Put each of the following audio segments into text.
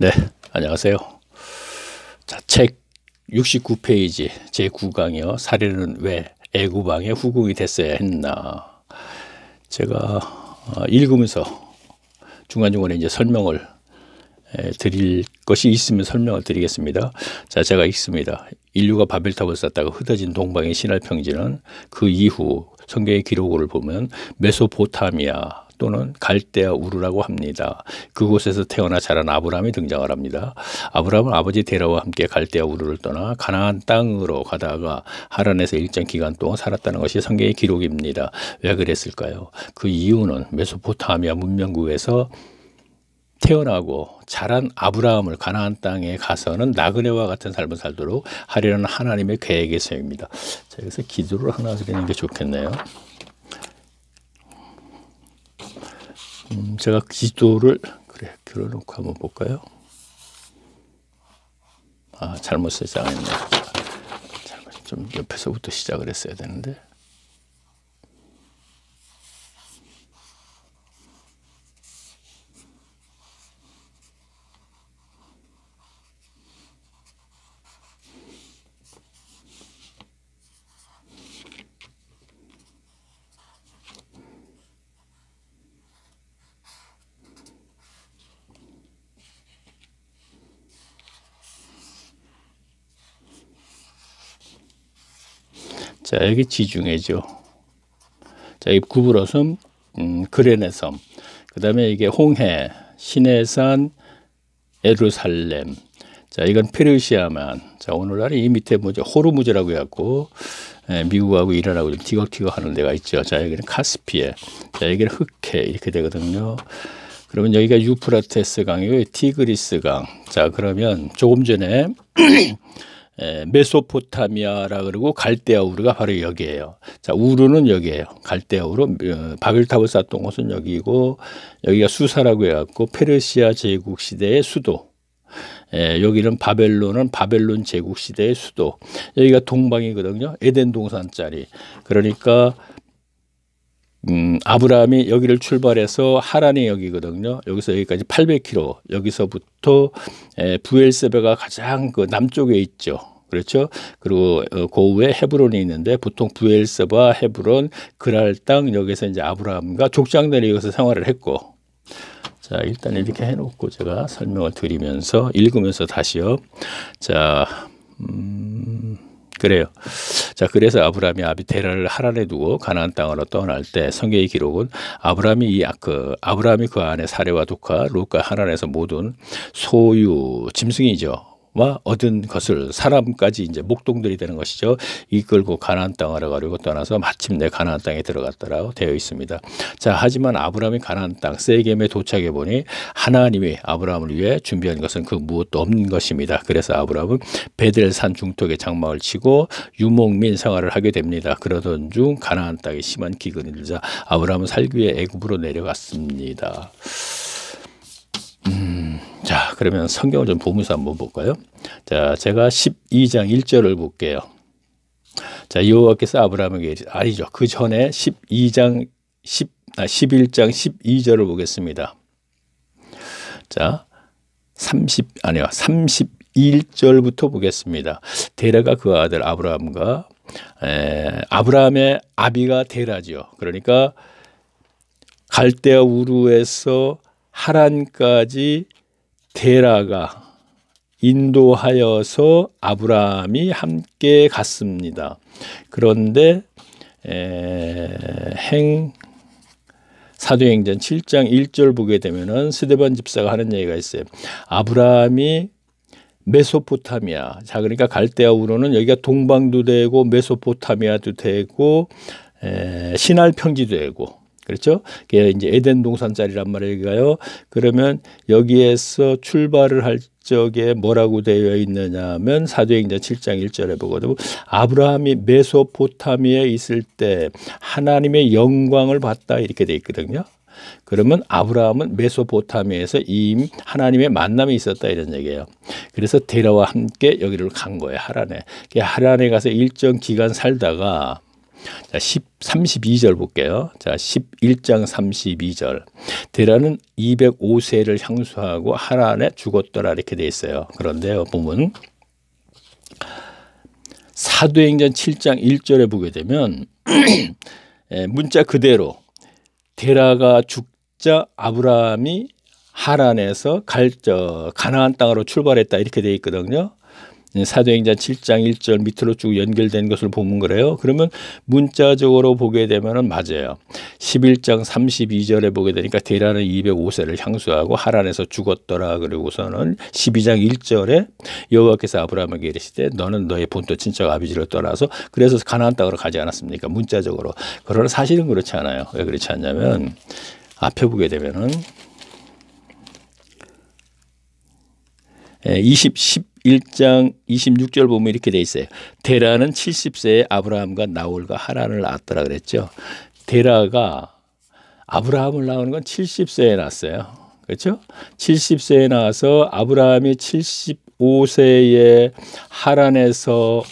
네, 안녕하세요. 자, 책 69페이지 제9강이요. 사례는 왜 애구방에 후궁이 됐어야 했나. 제가 읽으면서 중간중간에 이제 설명을 드릴 것이 있으면 설명을 드리겠습니다. 자, 제가 읽습니다. 인류가 바벨탑을 쌓다가 흩어진 동방의 신할평지는 그 이후 성경의 기록을 보면 메소포타미아 또는 갈대아 우르라고 합니다. 그곳에서 태어나 자란 아브라함이 등장을 합니다. 아브라함은 아버지 데라와 함께 갈대아 우르를 떠나 가나안 땅으로 가다가 하란에서 일정 기간 동안 살았다는 것이 성경의 기록입니다. 왜 그랬을까요? 그 이유는 메소포타미아 문명국에서 태어나고 자란 아브라함을 가나안 땅에 가서는 나그네와 같은 삶을 살도록 하려는 하나님의 계획에서입니다. 자, 여기서 기도를 하나 드리는 게 좋겠네요. 제가 기도를 그려놓고 한번 볼까요? 잘못 시작했네요. 좀 옆에서부터 시작을 했어야 되는데. 자, 여기 지중해죠. 자, 이 구브로섬, 그레네 섬. 그 다음에 이게 홍해, 시내산, 예루살렘. 자, 이건 페르시아만. 자, 오늘날 이 밑에 뭐죠? 호르무즈라고 해갖고, 미국하고 이란하고 좀 티격티격 하는 데가 있죠. 자, 여기는 카스피해. 자, 여기는 흑해. 이렇게 되거든요. 그러면 여기가 유프라테스 강이고, 티그리스 강. 자, 그러면 조금 전에, 메소포타미아라 그러고 갈대아 우르가 바로 여기에요. 자, 우르는 여기에요. 갈대아 우르, 바벨탑을 쌓던 곳은 여기고, 여기가 수사라고 해갖고 페르시아 제국 시대의 수도. 여기는 바벨론은 바벨론 제국 시대의 수도. 여기가 동방이거든요. 에덴 동산짜리. 그러니까 아브라함이 여기를 출발해서 하란이 여기거든요. 여기서 여기까지 800km. 여기서부터 부엘세바가 가장 그 남쪽에 있죠. 그렇죠. 그리고 그 후에 헤브론이 있는데 보통 부엘세바, 헤브론, 그랄 땅 여기서 이제 아브라함과 족장들이 여기서 생활을 했고. 자, 일단 이렇게 해놓고 제가 설명을 드리면서 읽으면서 다시요. 자, 그래요. 자, 그래서 아브라함이 데라를 하란에 두고 가나안 땅으로 떠날 때 성경의 기록은 아브라함이 그 안에 사레와 두카, 룻과 하란에서 모든 소유, 짐승이죠. 와 얻은 것을 사람까지 이제 목동들이 되는 것이죠. 이끌고 가나안 땅으로 가려고 떠나서 마침내 가나안 땅에 들어갔다라고 되어 있습니다. 자, 하지만 아브라함이 가나안 땅 세겜에 도착해 보니 하나님이 아브라함을 위해 준비한 것은 그 무엇도 없는 것입니다. 그래서 아브라함은 베델산 중턱에 장막을 치고 유목민 생활을 하게 됩니다. 그러던 중 가나안 땅에 심한 기근이 들자 아브라함은 살기 위해 애굽으로 내려갔습니다. 자, 그러면 성경을 좀 보면서 한번 볼까요? 자, 제가 12장 1절을 볼게요. 자, 여호와께서 아브라함에게 아니죠. 그 전에 11장 12절을 보겠습니다. 자, 31절부터 보겠습니다. 데라가 그 아들 아브라함과 아브라함의 아비가 데라죠. 그러니까 갈대아 우르에서 하란까지 데라가 인도하여서 아브라함이 함께 갔습니다. 그런데 사도행전 7장 1절 보게 되면은 스데반 집사가 하는 얘기가 있어요. 아브라함이 메소포타미아, 자, 그러니까 갈대아 우르는 여기가 동방도 되고 메소포타미아도 되고 신할평지도 되고, 그렇죠? 그게 이제 에덴 동산짜리란 말이에요. 그러면 여기에서 출발을 할 적에 뭐라고 되어 있느냐 하면 사도행전 7장 1절에 보거든요. 아브라함이 메소포타미아에 있을 때 하나님의 영광을 봤다 이렇게 되어 있거든요. 그러면 아브라함은 메소포타미아에서 이미 하나님의 만남이 있었다 이런 얘기예요. 그래서 데라와 함께 여기를 간 거예요. 하란에. 하란에 가서 일정 기간 살다가 자, 32절 볼게요. 자, 11장 32절. 데라는 205세를 향수하고 하란에 죽었더라 이렇게 돼 있어요. 그런데요, 보면 사도행전 7장 1절에 보게 되면 문자 그대로 데라가 죽자 아브라함이 하란에서 가나안 땅으로 출발했다 이렇게 돼 있거든요. 사도행전 7장 1절 밑으로 쭉 연결된 것을 보면 그래요. 그러면 문자적으로 보게 되면 맞아요. 11장 32절에 보게 되니까 데라는 205세를 향수하고 하란에서 죽었더라. 그리고서는 12장 1절에 여호와께서 아브라함에게 이르시되 너는 너의 본토 친척 아비지를 떠나서 그래서 가나안 땅으로 가지 않았습니까? 문자적으로. 그러나 사실은 그렇지 않아요. 왜 그렇지 않냐면 앞에 보게 되면은 11장 26절 보면 이렇게 돼 있어요. 데라는 70세에 아브라함과 나홀과 하란을 낳았더라 그랬죠. 데라가 아브라함을 낳은 건 70세에 낳았어요. 그렇죠? 70세에 낳아서 아브라함이 75세에 하란에서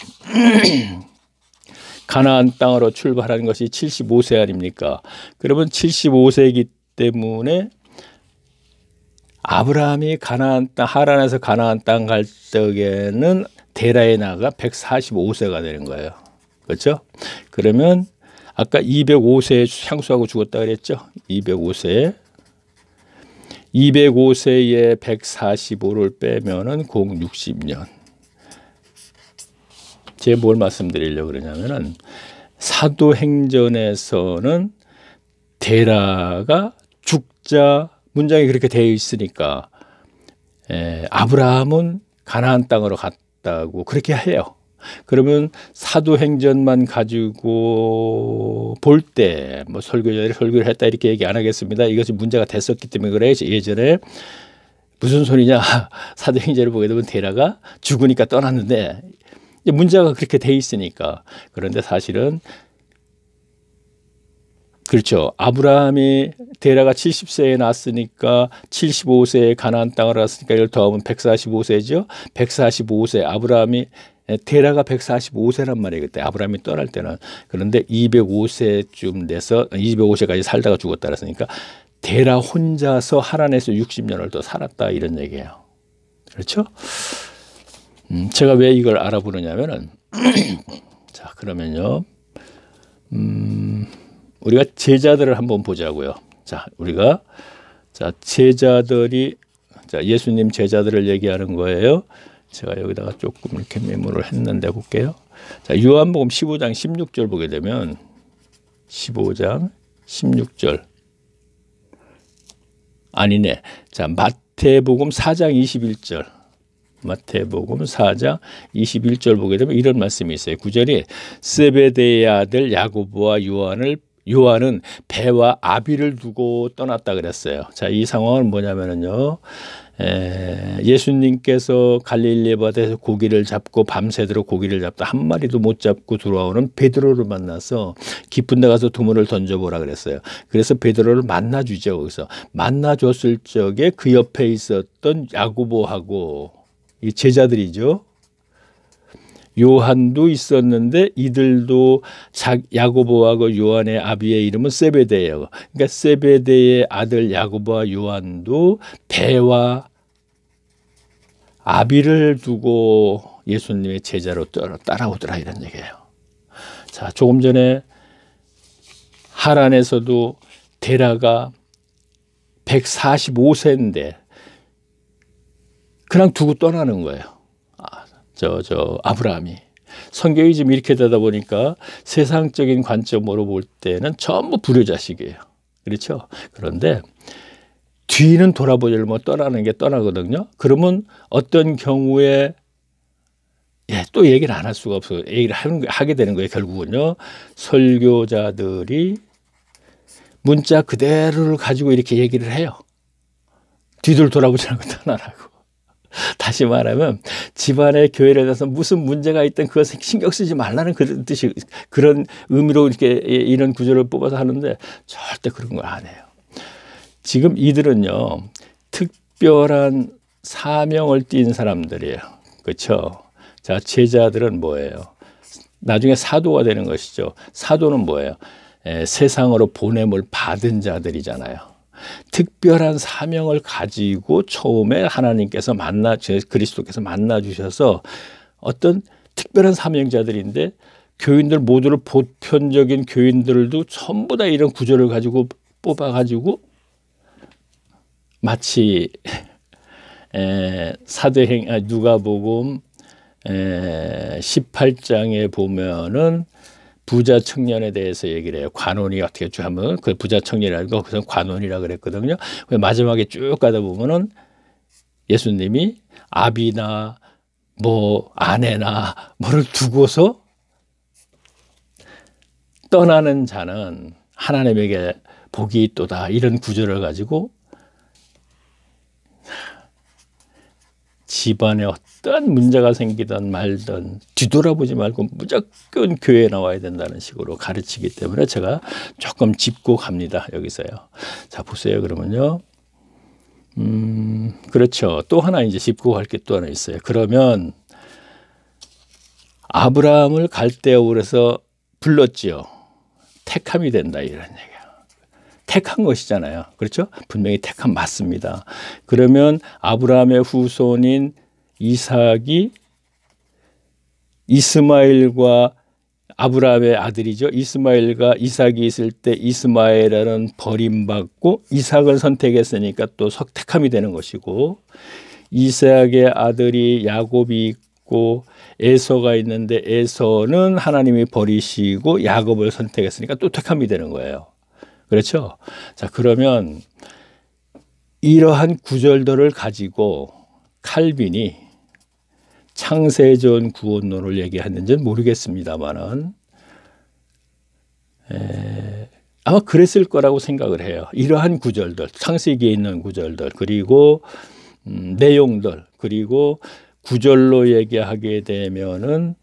가나안 땅으로 출발한 것이 75세 아닙니까? 그러면 75세이기 때문에 아브라함이 가나안 땅 하란에서 가나안 땅 갈 적에는 데라의 나이가 145세가 되는 거예요. 그렇죠? 그러면 아까 205세에 향수하고 죽었다 그랬죠? 205세에 145를 빼면은 공 60년. 제가 뭘 말씀드리려고 그러냐면은 사도행전에서는 데라가 죽자 문장이 그렇게 되어 있으니까 아브라함은 가나안 땅으로 갔다고 그렇게 해요. 그러면 사도행전만 가지고 볼 때 뭐 설교자들이 설교를 했다 이렇게 얘기 안 하겠습니다. 이것이 문제가 됐었기 때문에 그래요. 예전에 무슨 소리냐 사도행전을 보게 되면 데라가 죽으니까 떠났는데 문제가 그렇게 돼 있으니까. 그런데 사실은 그렇죠. 아브라함이 데라가 70세에 낳았으니까 75세에 가나안 땅을 갔으니까 이걸 더하면 145세죠. 145세 아브라함이 데라가 145세란 말이에요. 그때 아브라함이 떠날 때는. 그런데 205세쯤 돼서 205세까지 살다가 죽었다 그랬으니까 데라 혼자서 하란에서 60년을 더 살았다 이런 얘기예요. 그렇죠? 제가 왜 이걸 알아보느냐면은 자 그러면요. 우리가 제자들을 한번 보자고요. 자, 우리가 제자들이 예수님 제자들을 얘기하는 거예요. 제가 여기다가 조금 이렇게 메모를 했는데 볼게요. 자, 요한복음 15장 16절 보게 되면 15장 16절 아니네. 자, 마태복음 4장 21절. 마태복음 4장 21절 보게 되면 이런 말씀이 있어요. 9절이 세베대의 아들 야고보와 요한은 배와 아비를 두고 떠났다 그랬어요. 자, 이 상황은 뭐냐면요. 예수님께서 갈릴리 바다에서 고기를 잡고 밤새도록 고기를 잡다 한 마리도 못 잡고 들어오는 베드로를 만나서 깊은 데 가서 두물을 던져보라 그랬어요. 그래서 베드로를 만나주죠. 거기서 만나줬을 적에 그 옆에 있었던 야고보하고 이 제자들이죠. 요한도 있었는데 이들도 야고보하고 요한의 아비의 이름은 세베대예요. 그러니까 세베대의 아들 야고보와 요한도 배와 아비를 두고 예수님의 제자로 따라오더라 이런 얘기예요. 자, 조금 전에 하란에서도 데라가 145세인데 그냥 두고 떠나는 거예요. 아브라함이. 성경이 지금 이렇게 되다 보니까 세상적인 관점으로 볼 때는 전부 불효자식이에요. 그렇죠? 그런데 뒤는 돌아보질 못 떠나는 게 떠나거든요. 그러면 어떤 경우에 또 얘기를 안 할 수가 없어요. 얘기를 하게 되는 거예요. 결국은요. 설교자들이 문자 그대로를 가지고 이렇게 얘기를 해요. 뒤를 돌아보지 않고 떠나라고. 다시 말하면 집안의 교회에 대해서 무슨 문제가 있든 그것에 신경 쓰지 말라는 그런 뜻이 그런 의미로 이렇게 이런 구절을 뽑아서 하는데 절대 그런 걸 안 해요. 지금 이들은요 특별한 사명을 띈 사람들이에요. 그렇죠? 자, 제자들은 뭐예요? 나중에 사도가 되는 것이죠. 사도는 뭐예요? 세상으로 보냄을 받은 자들이잖아요. 특별한 사명을 가지고 처음에 하나님께서 그리스도께서 만나 주셔서 어떤 특별한 사명자들인데, 교인들 모두를 보편적인 교인들도 전부 다 이런 구절을 가지고 뽑아가지고 마치 누가복음 18장에 보면은 부자 청년에 대해서 얘기를 해요. 관원이 어떻게 하면 그 부자 청년이라고 그래서 관원이라 그랬거든요. 마지막에 쭉 가다 보면은 예수님이 아비나 뭐 아내나 뭐를 두고서 떠나는 자는 하나님에게 복이 있도다, 이런 구절을 가지고 집안에 어떤 문제가 생기든 말든 뒤돌아보지 말고 무조건 교회에 나와야 된다는 식으로 가르치기 때문에 제가 조금 짚고 갑니다. 여기서요. 자, 보세요. 그러면요. 그렇죠. 또 하나 이제 짚고 갈 게 또 하나 있어요. 그러면 아브라함을 갈대아우르에서 불렀지요. 택함이 된다, 이런 얘기예요. 택한 것이잖아요. 그렇죠? 분명히 택함 맞습니다. 그러면 아브라함의 후손인 이삭이 이스마엘과 아브라함의 아들이죠. 이스마엘과 이삭이 있을 때 이스마엘은 버림받고 이삭을 선택했으니까 또 택함이 되는 것이고, 이삭의 아들이 야곱이 있고 에서가 있는데 에서는 하나님이 버리시고 야곱을 선택했으니까 또 택함이 되는 거예요. 그렇죠? 자, 그러면 이러한 구절들을 가지고 칼빈이 창세전 구원론을 얘기했는지는 모르겠습니다만은 아마 그랬을 거라고 생각을 해요. 이러한 구절들, 창세기에 있는 구절들, 그리고 내용들, 그리고 구절로 얘기하게 되면은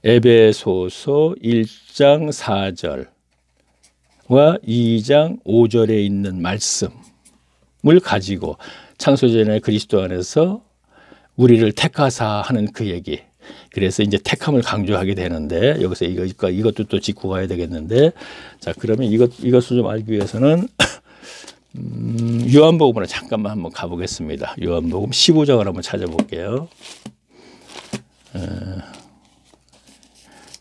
에베소서 1장 4절 와 2장 5절에 있는 말씀을 가지고 창세전에 그리스도 안에서 우리를 택하사 하는 그 얘기. 그래서 이제 택함을 강조하게 되는데, 여기서 이것도 또 짚고 가야 되겠는데, 자, 그러면 이것을 좀 알기 위해서는 요한복음으로 잠깐만 한번 가보겠습니다. 요한복음 15장을 한번 찾아볼게요.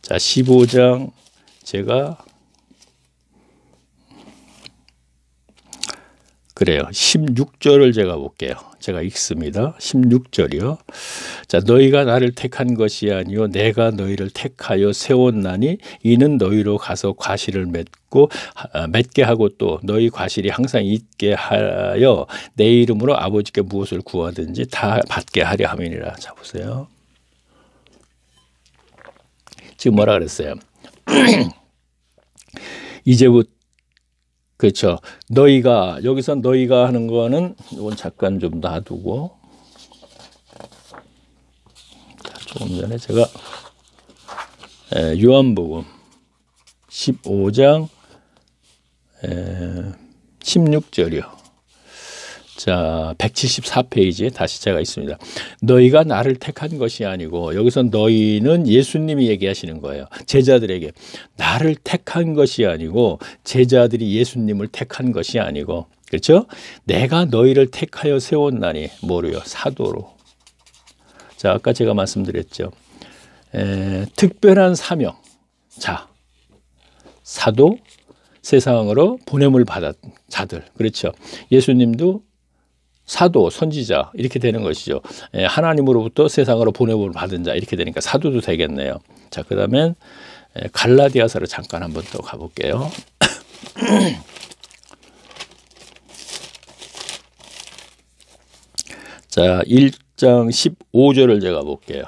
자, 15장 제가 그래요. 16절을 제가 볼게요. 제가 읽습니다. 16절이요. 자, 너희가 나를 택한 것이 아니요 내가 너희를 택하여 세웠나니 이는 너희로 가서 과실을 맺게 하고 또 너희 과실이 항상 있게 하여 내 이름으로 아버지께 무엇을 구하든지 다 받게 하려 함이니라. 자, 보세요. 지금 뭐라 그랬어요? 이제부터, 그렇죠. 너희가, 여기서 너희가 하는 거는 이건 잠깐 좀 놔두고, 조금 전에 제가 요한복음 15장 16절이요. 자, 174페이지에 다시 제가 있습니다. 너희가 나를 택한 것이 아니고, 여기서 너희는 예수님이 얘기하시는 거예요. 제자들에게 나를 택한 것이 아니고 제자들이 예수님을 택한 것이 아니고, 그렇죠? 내가 너희를 택하여 세웠나니 뭐로요? 사도로. 자, 아까 제가 말씀드렸죠. 특별한 사명. 자, 사도, 세상으로 보냄을 받은 자들. 그렇죠? 예수님도 사도, 선지자 이렇게 되는 것이죠. 하나님으로부터 세상으로 보냄을 받은 자 이렇게 되니까 사도도 되겠네요. 자, 그다음엔 갈라디아서를 잠깐 한번 더 가볼게요. 자, 1장 15절을 제가 볼게요.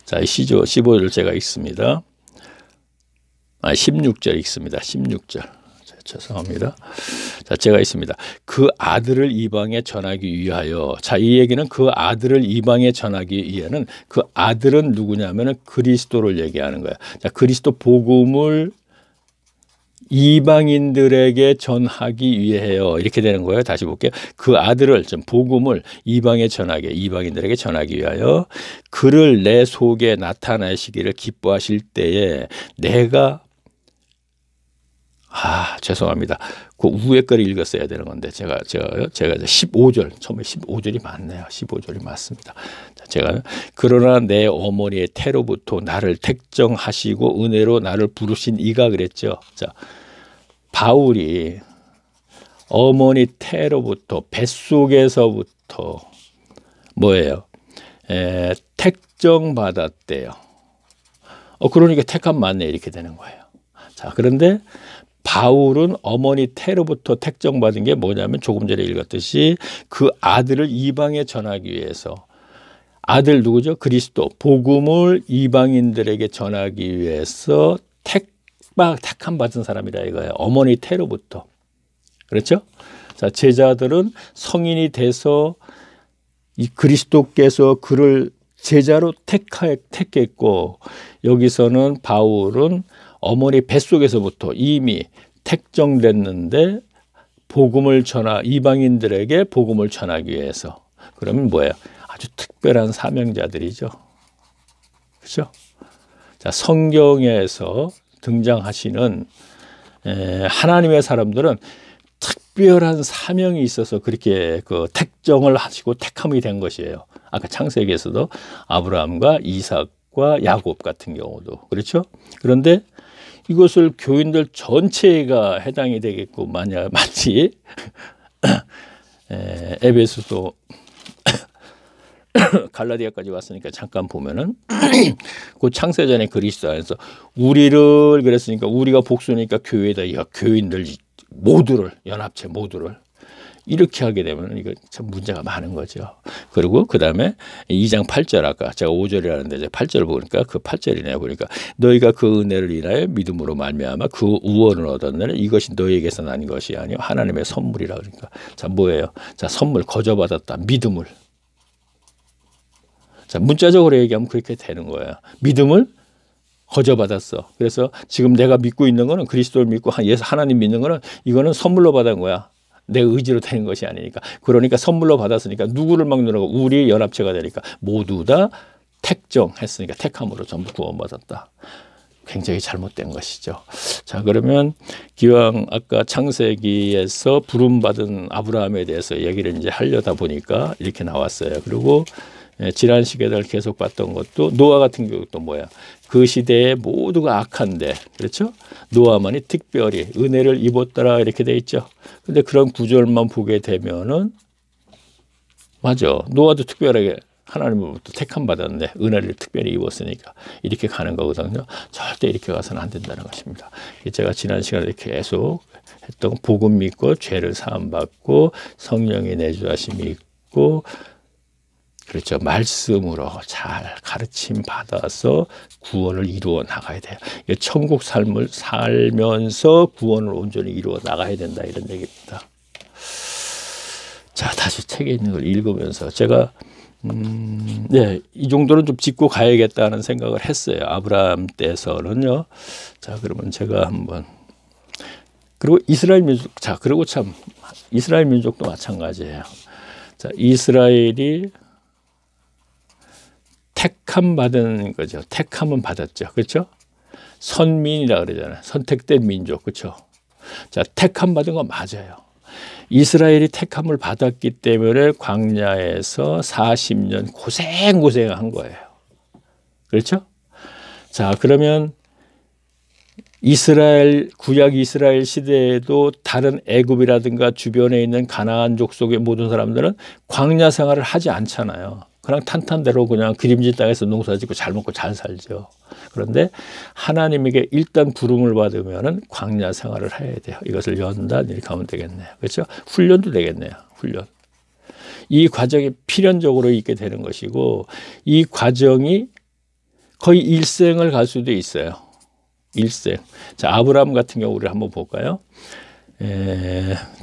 자, 15절 제가 읽습니다. 16절 읽습니다. 16절. 죄송합니다. 자, 제가 있습니다. 그 아들을 이방에 전하기 위하여. 자, 이 얘기는 그 아들을 이방에 전하기 위해는, 그 아들은 누구냐면은 그리스도를 얘기하는 거예요. 자, 그리스도 복음을 이방인들에게 전하기 위해요. 이렇게 되는 거예요. 다시 볼게요. 그 아들을, 좀 복음을 이방인들에게 전하기 위하여 그를 내 속에 나타내시기를 기뻐하실 때에 내가 죄송합니다. 그 위에 거를 읽었어야 되는 건데 제가 15절, 처음에 15절이 맞네요. 15절이 맞습니다. 제가 그러나 내 어머니의 태로부터 나를 택정하시고 은혜로 나를 부르신 이가 그랬죠. 자, 바울이 어머니 태로부터, 뱃속에서부터 뭐예요? 택정받았대요. 그러니까 택함 맞네 이렇게 되는 거예요. 자, 그런데 바울은 어머니 태로부터 택정받은 게 뭐냐면 조금 전에 읽었듯이 그 아들을 이방에 전하기 위해서, 아들 누구죠? 그리스도, 복음을 이방인들에게 전하기 위해서 택함 받은 사람이라 이거예요. 어머니 태로부터. 그렇죠? 자, 제자들은 성인이 돼서 이 그리스도께서 그를 제자로 택했고, 여기서는 바울은 어머니 뱃속에서부터 이미 택정됐는데 이방인들에게 복음을 전하기 위해서. 그러면 뭐예요? 아주 특별한 사명자들이죠. 그렇죠? 자, 성경에서 등장하시는 하나님의 사람들은 특별한 사명이 있어서 그렇게 그 택정을 하시고 택함이 된 것이에요. 아까 창세기에서도 아브라함과 이삭과 야곱 같은 경우도 그렇죠. 그런데 이것을 교인들 전체가 해당이 되겠고, 마치 에베소서 갈라디아까지 왔으니까 잠깐 보면은 그 창세전에 그리스도 안에서 우리를 그랬으니까 우리가 복수니까 교회에다 교인들 모두를, 연합체 모두를 이렇게 하게 되면 이거 참 문제가 많은 거죠. 그리고 그 다음에 2장 8절, 아까 제가 5절이라는데 이제 8절을 보니까 그 8절이네요. 보니까 너희가 그 은혜를 인하여 믿음으로 말미암아 그 우원을 얻었느니 이것이 너희에게서 난 것이 아니요 하나님의 선물이라. 그러니까 자, 뭐예요? 자, 선물, 거저받았다. 믿음을. 자, 문자적으로 얘기하면 그렇게 되는 거예요. 믿음을 거저받았어. 그래서 지금 내가 믿고 있는 거는, 그리스도를 믿고 예수 하나님 믿는 거는 이거는 선물로 받은 거야. 내 의지로 되는 것이 아니니까. 그러니까 선물로 받았으니까 누구를 막느라고, 우리 연합체가 되니까 모두 다 택정했으니까 택함으로 전부 구원받았다. 굉장히 잘못된 것이죠. 자, 그러면 기왕 아까 창세기에서 부름받은 아브라함에 대해서 얘기를 이제 하려다 보니까 이렇게 나왔어요. 그리고 지난 시계들 계속 봤던 것도 노아 같은 경우도 뭐야? 그 시대에 모두가 악한데, 그렇죠? 노아만이 특별히 은혜를 입었더라 이렇게 돼 있죠. 근데 그런 구절만 보게 되면은 맞아. 노아도 특별하게 하나님으로부터 택함 받았는데 은혜를 특별히 입었으니까 이렇게 가는 거거든요. 절대 이렇게 가서는 안 된다는 것입니다. 제가 지난 시간에 계속 했던 복음 믿고 죄를 사함 받고 성령의 내주하심이 있고, 그렇죠. 말씀으로 잘 가르침 받아서 구원을 이루어 나가야 돼요. 천국 삶을 살면서 구원을 온전히 이루어 나가야 된다 이런 얘기입니다. 자, 다시 책에 있는 걸 읽으면서 제가 이 정도는 좀 짚고 가야겠다는 생각을 했어요. 아브라함 때서는요. 자, 그러면 제가 한번, 그리고 이스라엘 민족, 자, 그리고 참 이스라엘 민족도 마찬가지예요. 자, 이스라엘이 택함 받은 거죠. 택함은 받았죠. 그렇죠? 선민이라 그러잖아요. 선택된 민족. 그렇죠? 자, 택함 받은 건 맞아요. 이스라엘이 택함을 받았기 때문에 광야에서 40년 고생한 거예요. 그렇죠? 자, 그러면 구약 이스라엘 시대에도 다른 애굽이라든가 주변에 있는 가나안 족속의 모든 사람들은 광야 생활을 하지 않잖아요. 그냥 탄탄대로 그냥 기름진 땅에서 농사짓고 잘 먹고 잘 살죠. 그런데 하나님에게 일단 부름을 받으면은 광야 생활을 해야 돼요. 이것을 연단 이렇게 하면 되겠네요. 그렇죠? 훈련도 되겠네요. 훈련. 이 과정이 필연적으로 있게 되는 것이고, 이 과정이 거의 일생을 갈 수도 있어요. 일생. 자, 아브라함 같은 경우 우리 한번 볼까요?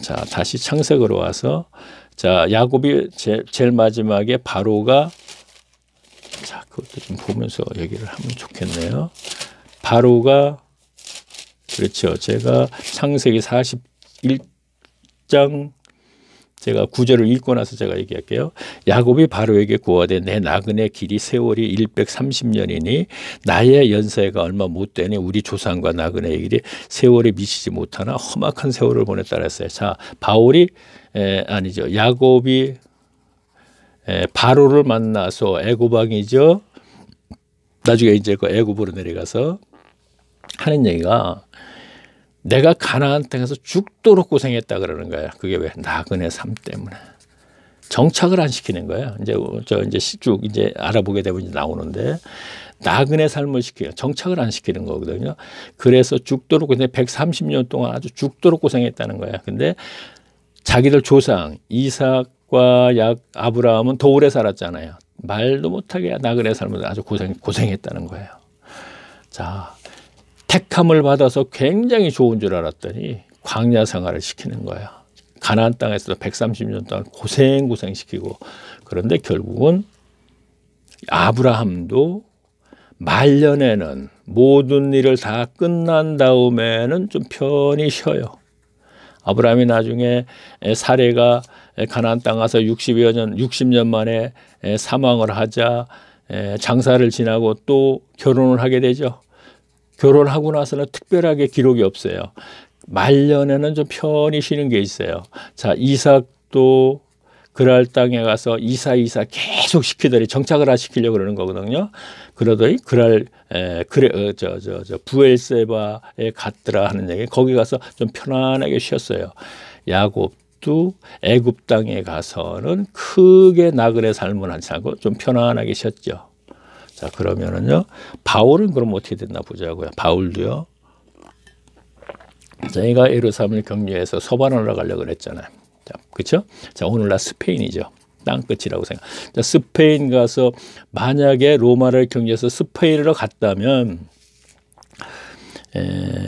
자, 다시 창세기로 와서, 자, 야곱이 제일 마지막에 바로가, 자, 그것도 좀 보면서 얘기를 하면 좋겠네요. 바로가 그렇죠. 제가 창세기 41장 제가 구절을 읽고 나서 제가 얘기할게요. 야곱이 바로에게 고하되 내 나그네 길이 세월이 130년이니 나의 연세가 얼마 못 되니 우리 조상과 나그네의 길이 세월이 미치지 못하나 험악한 세월을 보냈다 그랬어요. 자, 야곱이 바로를 만나서 애굽 왕이죠. 나중에 이제 그 애굽으로 내려가서 하는 얘기가 내가 가나안 땅에서 죽도록 고생했다 그러는 거야. 그게 왜? 나그네 삶 때문에. 정착을 안 시키는 거야. 이제 쭉 이제 알아보게 되면 이제 나오는데 나그네 삶을 시켜요. 정착을 안 시키는 거거든요. 그래서 죽도록 근데 130년 동안 아주 죽도록 고생했다는 거야. 근데 자기들 조상 이삭과 아브라함은 더 오래 살았잖아요. 말도 못하게 나그네 삶을 아주 고생했다는 거예요. 자. 택함을 받아서 굉장히 좋은 줄 알았더니 광야 생활을 시키는 거야. 가나안 땅에서 130년 동안 고생시키고 그런데 결국은 아브라함도 말년에는 모든 일을 다 끝난 다음에는 좀 편히 쉬어요. 아브라함이 나중에 사레가 가나안 땅 가서 60년 만에 사망을 하자 장사를 지나고 또 결혼을 하게 되죠. 결혼하고 나서는 특별하게 기록이 없어요. 말년에는 좀 편히 쉬는 게 있어요. 자, 이삭도 그랄 땅에 가서 이사 계속 시키더니 정착을 안 시키려고 그러는 거거든요. 그러더니 부엘세바에 갔더라 하는 얘기. 거기 가서 좀 편안하게 쉬었어요. 야곱도 애굽 땅에 가서는 크게 나그네 삶을 하지 않고 좀 편안하게 쉬었죠. 자, 그러면은요, 바울은 그럼 어떻게 됐나 보자고요. 바울도요, 저희가 예루살렘을 격려해서 서반으로 가려고 그랬잖아요. 자, 그렇죠? 자, 오늘날 스페인이죠. 땅끝이라고 생각. 자, 스페인 가서 만약에 로마를 격려해서 스페인으로 갔다면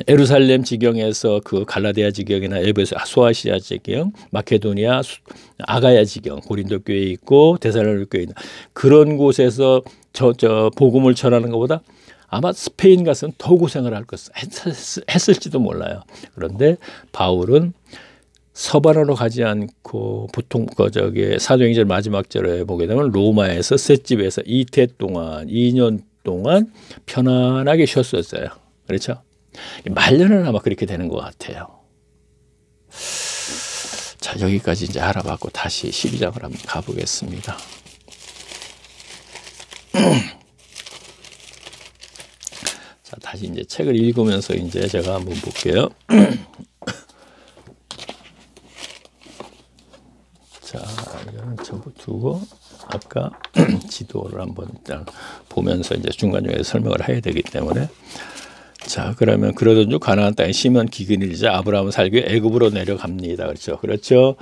예루살렘 지경에서 그 갈라디아 지경이나 에베소 소아시아 지경, 마케도니아, 아가야 지경, 고린도 교회 있고 데살로니가 교회 있는 그런 곳에서 복음을 전하는 것보다 아마 스페인 가서는 더 고생을 할 것 했을지도 몰라요. 그런데 바울은 서반으로 가지 않고 보통 사도행전 마지막 절에 보게 되면 로마에서 셋집에서 2년 동안 편안하게 쉬었었어요. 그렇죠? 말년은 아마 그렇게 되는 것 같아요. 자, 여기까지 이제 알아봤고 다시 12장을 한번 가보겠습니다. 자, 다시 이제 책을 읽으면서 이제 제가 한번 볼게요. 자, 이거는 전부 두고 아까 지도를 한번 일단 보면서 이제 중간중간에 설명을 해야 되기 때문에 자, 그러면 그러던 중 가나안 땅에 심은 기근이 일자 아브라함은 살기 위해 애굽으로 내려갑니다. 그렇죠? 그렇죠?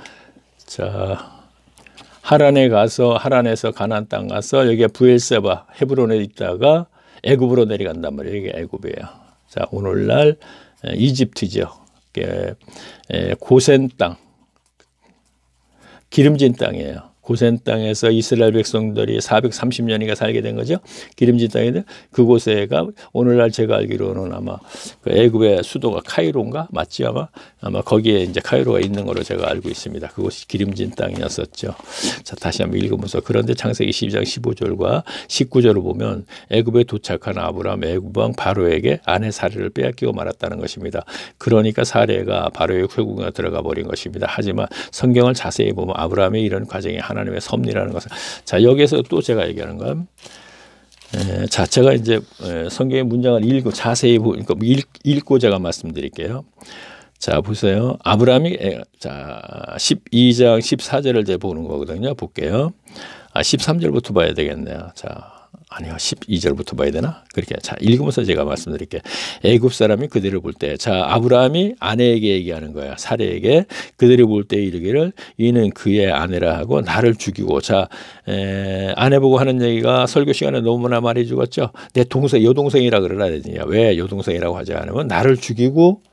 자, 하란에서 가나안 땅 가서 여기가 부엘세바 헤브론에 있다가 애굽으로 내려간단 말이에요. 이게 애굽이에요. 자, 오늘날 이집트죠. 고센 땅, 기름진 땅이에요. 고센 땅에서 이스라엘 백성들이 430년이가 살게 된 거죠. 기름진 땅인데 그곳에가 오늘날 제가 알기로는 아마 그 애굽의 수도가 카이로인가 맞지 아마 거기에 이제 카이로가 있는 걸로 제가 알고 있습니다. 그곳이 기름진 땅이었었죠. 자, 다시 한번 읽으면서 그런데 창세기 12장 15절과 19절을 보면 애굽에 도착한 아브라함 애굽 왕 바로에게 아내 사례를 빼앗기고 말았다는 것입니다. 그러니까 사례가 바로의 회궁에 들어가 버린 것입니다. 하지만 성경을 자세히 보면 아브라함의 이런 과정이 하나님의 섭리라는 것을 자, 여기서 또 제가 얘기하는 건 자, 제가 이제 성경의 문장을 자세히 읽고 제가 말씀드릴게요. 자, 보세요. 아브라함이 자 12장 14절을 이제 보는 거거든요. 볼게요. 13절부터 봐야 되겠네요. 자, 아니요, 12절부터 봐야 되나? 그렇게 자, 읽으면서 제가 말씀드릴게요. 애굽 사람이 그들을 볼 때, 자, 아브라함이 아내에게 얘기하는 거야. 사례에게 그들을 볼 때 이르기를 이는 그의 아내라 하고 나를 죽이고, 자, 아내 보고 하는 얘기가 설교 시간에 너무나 많이 죽었죠. 내 여동생이라 그러라 되냐? 왜 여동생이라고 하지 않으면 나를 죽이고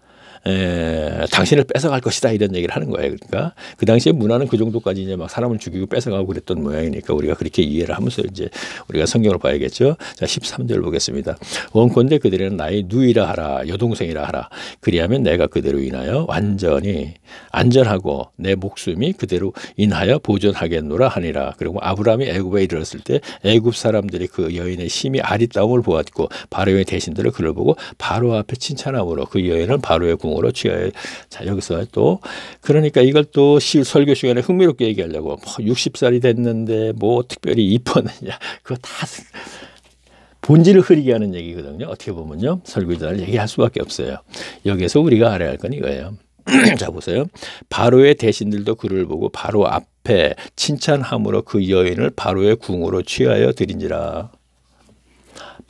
당신을 뺏어갈 것이다 이런 얘기를 하는 거예요. 그러니까 그 당시에 문화는 그 정도까지 이제 막 사람을 죽이고 뺏어가고 그랬던 모양이니까 우리가 그렇게 이해를 하면서 이제 우리가 성경을 봐야겠죠. 자, 13절 보겠습니다. 원컨대 그들은 나의 누이라 하라, 여동생이라 하라. 그리하면 내가 그대로 인하여 완전히 안전하고 내 목숨이 그대로 인하여 보존하겠노라 하니라. 그리고 아브라함이 애굽에 이르렀을 때 애굽 사람들이 그 여인의 심히 아리따움을 보았고 바로의 대신들을 그를 보고 바로 앞에 칭찬함으로 그 여인은 바로의 궁으로 취하여. 자, 여기서 또 그러니까 이걸 또 설교 시간에 흥미롭게 얘기하려고 뭐 60살이 됐는데 뭐 특별히 이뻤느냐 그거 다 본질을 흐리게 하는 얘기거든요. 어떻게 보면요. 설교자를 얘기할 수밖에 없어요. 여기서 우리가 알아야 할 건 이거예요. 자, 보세요. 바로의 대신들도 그를 보고 바로 앞에 칭찬함으로 그 여인을 바로의 궁으로 취하여 드린지라.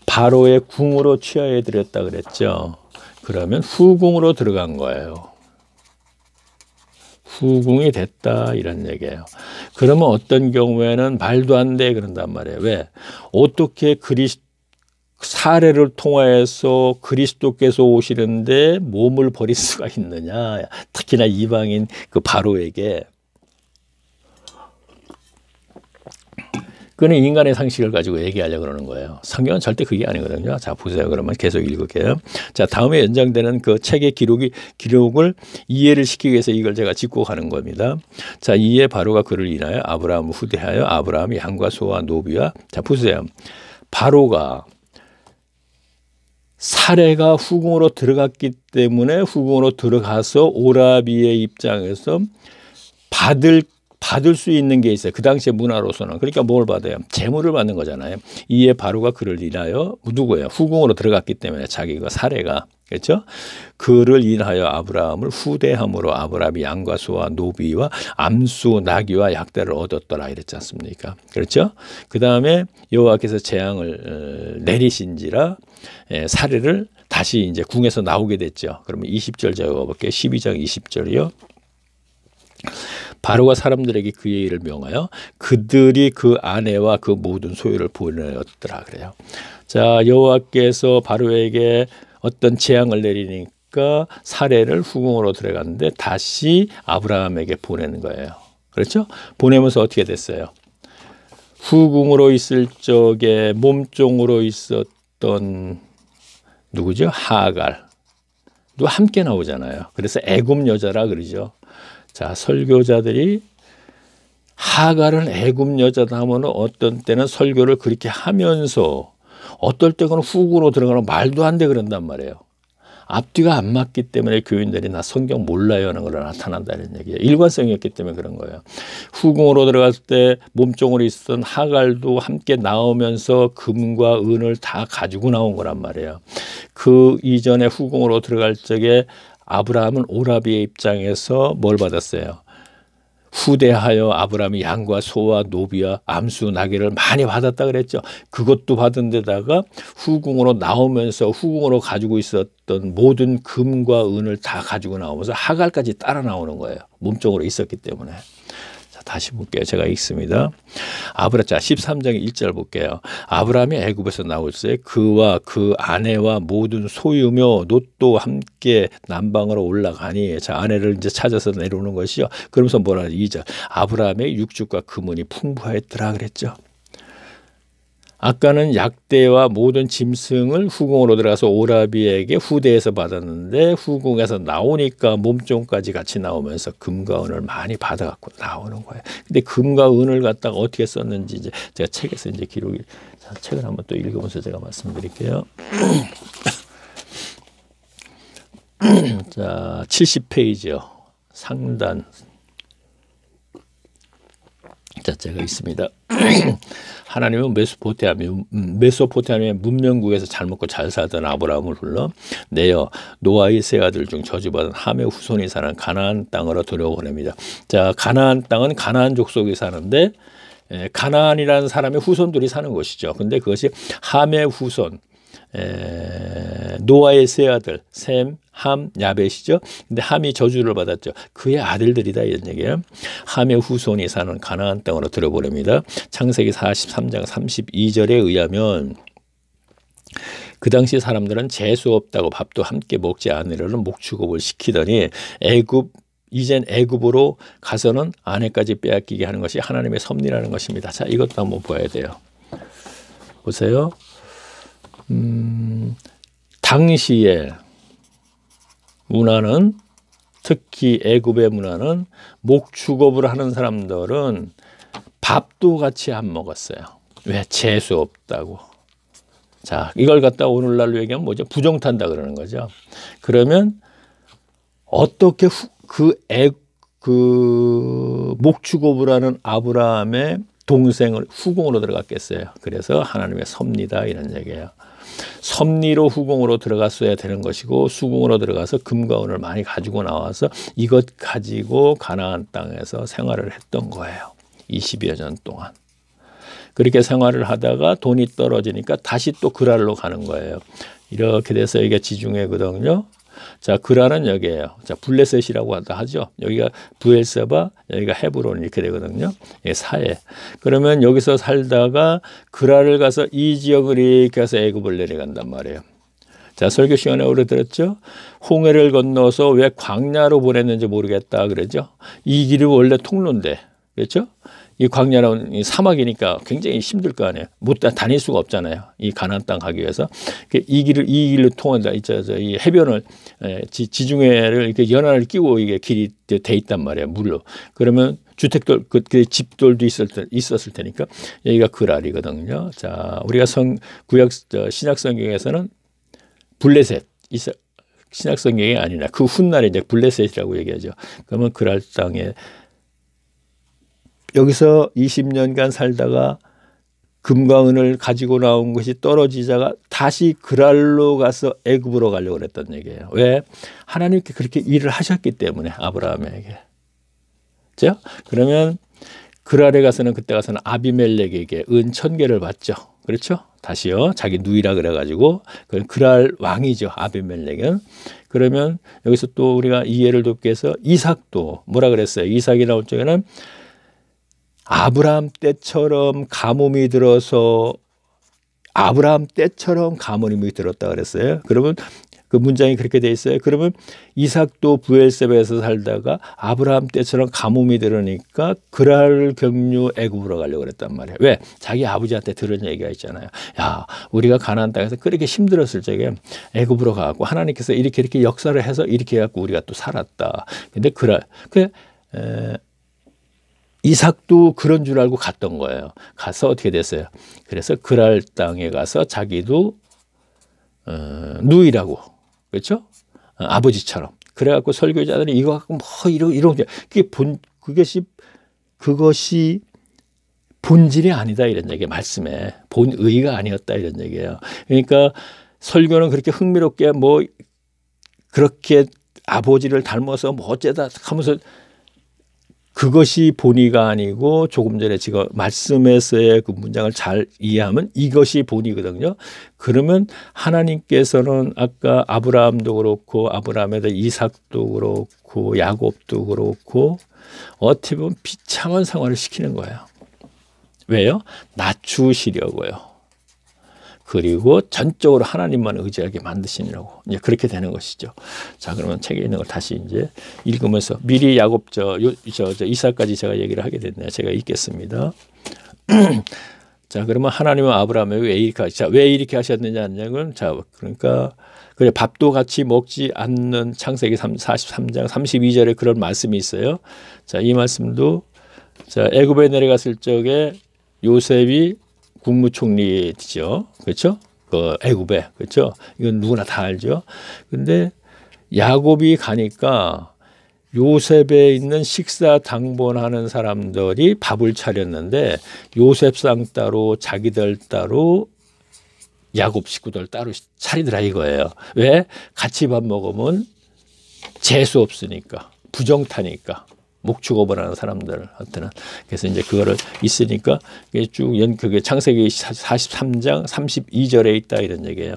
바로의 궁으로 취하여 드렸다 그랬죠. 그러면 후궁으로 들어간 거예요. 후궁이 됐다 이런 얘기예요. 그러면 어떤 경우에는 말도 안 돼 그런단 말이에요. 왜? 어떻게 사례를 통하여서 그리스도께서 오시는데 몸을 버릴 수가 있느냐. 특히나 이방인 그 바로에게. 그는 인간의 상식을 가지고 얘기하려고 그러는 거예요. 성경은 절대 그게 아니거든요. 자, 보세요. 그러면 계속 읽을게요. 자, 다음에 연장되는 그 책의 기록을 이해를 시키기 위해서 이걸 제가 짚고 가는 겁니다. 자, 이에 바로가 그를 인하여 아브라함을 후대하여 아브라함이 양과 소와 노비와. 자, 보세요. 바로가 사례가 후궁으로 들어갔기 때문에 후궁으로 들어가서 오라비의 입장에서 받을 수 있는 게 있어요. 그 당시의 문화로서는. 그러니까 뭘 받아요? 재물을 받는 거잖아요. 이에 바로가 그를 인하여 누구예요? 후궁으로 들어갔기 때문에 자기가 사례가. 그렇죠? 그를 인하여 아브라함을 후대함으로 아브라함이 양과 소와 노비와 암수 나귀와 약대를 얻었더라 이랬지 않습니까? 그렇죠? 그 다음에 여호와께서 재앙을 내리신지라 사례를 다시 이제 궁에서 나오게 됐죠. 그러면 20절 제가 볼게요. 12장 20절이요. 바로가 사람들에게 그의 일을 명하여 그들이 그 아내와 그 모든 소유를 보내었더라 그래요. 자, 여호와께서 바로에게 어떤 재앙을 내리니까 사례를 후궁으로 들어갔는데 다시 아브라함에게 보내는 거예요. 그렇죠? 보내면서 어떻게 됐어요? 후궁으로 있을 적에 몸종으로 있었던 누구죠? 하갈도 함께 나오잖아요. 그래서 애굽 여자라 그러죠. 자, 설교자들이 하갈은 애굽 여자다 하면 어떤 때는 설교를 그렇게 하면서 어떨 때는 후궁으로 들어가는 말도 안 돼 그런단 말이에요. 앞뒤가 안 맞기 때문에 교인들이 나 성경 몰라요 하는 걸로 나타난다는 얘기예요. 일관성이었기 때문에 그런 거예요. 후궁으로 들어갔을 때 몸종으로 있었던 하갈도 함께 나오면서 금과 은을 다 가지고 나온 거란 말이에요. 그 이전에 후궁으로 들어갈 적에 아브라함은 오라비의 입장에서 뭘 받았어요? 후대하여 아브라함이 양과 소와 노비와 암수 나귀를 많이 받았다 그랬죠. 그것도 받은 데다가 후궁으로 나오면서 후궁으로 가지고 있었던 모든 금과 은을 다 가지고 나오면서 하갈까지 따라 나오는 거예요. 몸종으로 있었기 때문에. 자, 다시 볼게요. 제가 읽습니다. 자, 13장 1절 볼게요. 아브라함이 애굽에서 나올 때 그와 그 아내와 모든 소유며 놋도 함께 남방으로 올라가니. 자, 아내를 이제 찾아서 내려오는 것이요. 그러면서 뭐라 하죠? 2절. 아브라함의 육축과 금은이 풍부했더라 그랬죠. 아까는 약대와 모든 짐승을 후궁으로 들어가서 오라비에게 후대에서 받았는데 후궁에서 나오니까 몸종까지 같이 나오면서 금과 은을 많이 받아갖고 나오는 거예요. 근데 금과 은을 갖다가 어떻게 썼는지 이제 제가 책에서 이제 기록이. 자, 책을 한번 또 읽으면서 제가 말씀드릴게요. 자, 70페이지요. 상단. 자, 제가 있습니다. 하나님은 메소포타미아 문명국에서 잘 먹고 잘 살던 아브라함을 불러 내어 노아의 세 아들 중 저주받은 함의 후손이 사는 가나안 땅으로 들여보냅니다. 자, 가나안 땅은 가나안 족속이 사는데 가나안이라는 사람의 후손들이 사는 곳이죠. 근데 그것이 함의 후손, 노아의 세 아들 셈, 함, 야벳이죠. 근데 함이 저주를 받았죠. 그의 아들들이다 이런 얘기예요. 함의 후손이 사는 가나안 땅으로 들어보냅니다. 창세기 43장 32절에 의하면 그 당시 사람들은 재수 없다고 밥도 함께 먹지 않으려는 목축업을 시키더니 이젠 애굽으로 가서는 아내까지 빼앗기게 하는 것이 하나님의 섭리라는 것입니다. 자, 이것도 한번 봐야 돼요. 보세요. 당시의 문화는, 특히 애굽의 문화는 목축업을 하는 사람들은 밥도 같이 안 먹었어요. 왜? 재수 없다고. 자, 이걸 갖다 오늘날로 얘기하면 뭐죠? 부정탄다 그러는 거죠. 그러면 어떻게 목축업을 하는 아브라함의 동생을 후궁으로 들어갔겠어요. 그래서 하나님의 섭리다 이런 얘기예요. 섭리로 후궁으로 들어갔어야 되는 것이고, 수궁으로 들어가서 금과 은을 많이 가지고 나와서 이것 가지고 가나안 땅에서 생활을 했던 거예요. 20여 년 동안. 그렇게 생활을 하다가 돈이 떨어지니까 다시 또 그랄로 가는 거예요. 이렇게 돼서 이게 지중해거든요. 자, 그랄은 여기에요. 자, 블레셋이라고 하죠. 여기가 브엘세바, 여기가 헤브론 이렇게 되거든요. 이게 사해. 그러면 여기서 살다가 그랄을 가서 이 지역을 이렇게 해서 애굽을 내려간단 말이에요. 자, 설교 시간에 오래 들었죠. 홍해를 건너서 왜 광야로 보냈는지 모르겠다 그러죠. 이 길이 원래 통로인데, 그렇죠? 이 광야는 이 사막이니까 굉장히 힘들 거 아니에요. 못 다닐 수가 없잖아요. 이 가나안 땅 가기 위해서. 이 길로 통한다. 이 해변을, 지중해를 이렇게 연안을 끼고 이게 길이 돼 있단 말이에요. 물로. 그러면 주택들, 집들도 있었을 테니까 여기가 그랄이거든요. 자, 우리가 신약 성경에서는 블레셋, 신약 성경이 아니라 그 훗날에 이제 블레셋이라고 얘기하죠. 그러면 그랄 땅에 여기서 20년간 살다가 금과 은을 가지고 나온 것이 떨어지자가 다시 그랄로 가서 애굽으로 가려고 그랬던 얘기예요. 왜? 하나님께 그렇게 일을 하셨기 때문에 아브라함에게. 그렇죠? 그러면 그랄에 가서는 그때 가서는 아비멜렉에게 은 1000개를 받죠. 그렇죠? 다시요. 자기 누이라 그래가지고 그랄 왕이죠. 아비멜렉은. 그러면 여기서 또 우리가 이해를 돕기 위해서 이삭도 뭐라 그랬어요? 이삭이 나올 적에는 아브라함 때처럼 가뭄이 들었다 그랬어요. 그러면 그 문장이 그렇게 돼 있어요. 그러면 이삭도 브엘세바에서 살다가 아브라함 때처럼 가뭄이 들으니까 그랄 경유 애굽으로 가려고 그랬단 말이에요. 왜? 자기 아버지한테 들은 얘기가 있잖아요. 야, 우리가 가나안 땅에서 그렇게 힘들었을 적에 애굽으로 가고 하나님께서 이렇게 역사를 해서 이렇게 해갖고 우리가 또 살았다. 근데 이삭도 그런 줄 알고 갔던 거예요. 가서 어떻게 됐어요? 그래서 그랄 땅에 가서 자기도 누이라고, 그렇죠? 아버지처럼. 그래갖고 설교자들이 이거 갖고 뭐 이런 게 그것이 본질이 아니다 이런 얘기, 말씀에 본의가 아니었다 이런 얘기예요. 그러니까 설교는 그렇게 흥미롭게 뭐 그렇게 아버지를 닮아서 뭐 어쩌다 하면서 그것이 본의가 아니고, 조금 전에 지금 말씀에서의 그 문장을 잘 이해하면 이것이 본의거든요. 그러면 하나님께서는 아까 아브라함도 그렇고 아브라함에다 이삭도 그렇고 야곱도 그렇고 어떻게 보면 비참한 생활을 시키는 거예요. 왜요? 낮추시려고요. 그리고 전적으로 하나님만 의지하게 만드시느라고 이제 그렇게 되는 것이죠. 자, 그러면 책에 있는 걸 다시 이제 읽으면서 미리 야곱 이삭까지 제가 얘기를 하게 됐네요. 제가 읽겠습니다. 자, 그러면 하나님은 아브라함에게 왜 이렇게 하셨느냐는, 자, 그러니까 그래 밥도 같이 먹지 않는 창세기 43장 32절에 그런 말씀이 있어요. 자, 이 말씀도 자, 애굽에 내려갔을 적에 요셉이 국무총리죠. 그렇죠? 그 애굽에. 그렇죠? 이건 누구나 다 알죠. 근데 야곱이 가니까 요셉에 있는 식사 당번하는 사람들이 밥을 차렸는데 요셉상 따로 자기들 따로 야곱 식구들 따로 차리더라 이거예요. 왜? 같이 밥 먹으면 재수 없으니까, 부정타니까. 목축업을 하는 사람들한테는. 그래서 이제 그거를 있으니까 쭉 그게 창세기 43장 32절에 있다 이런 얘기예요.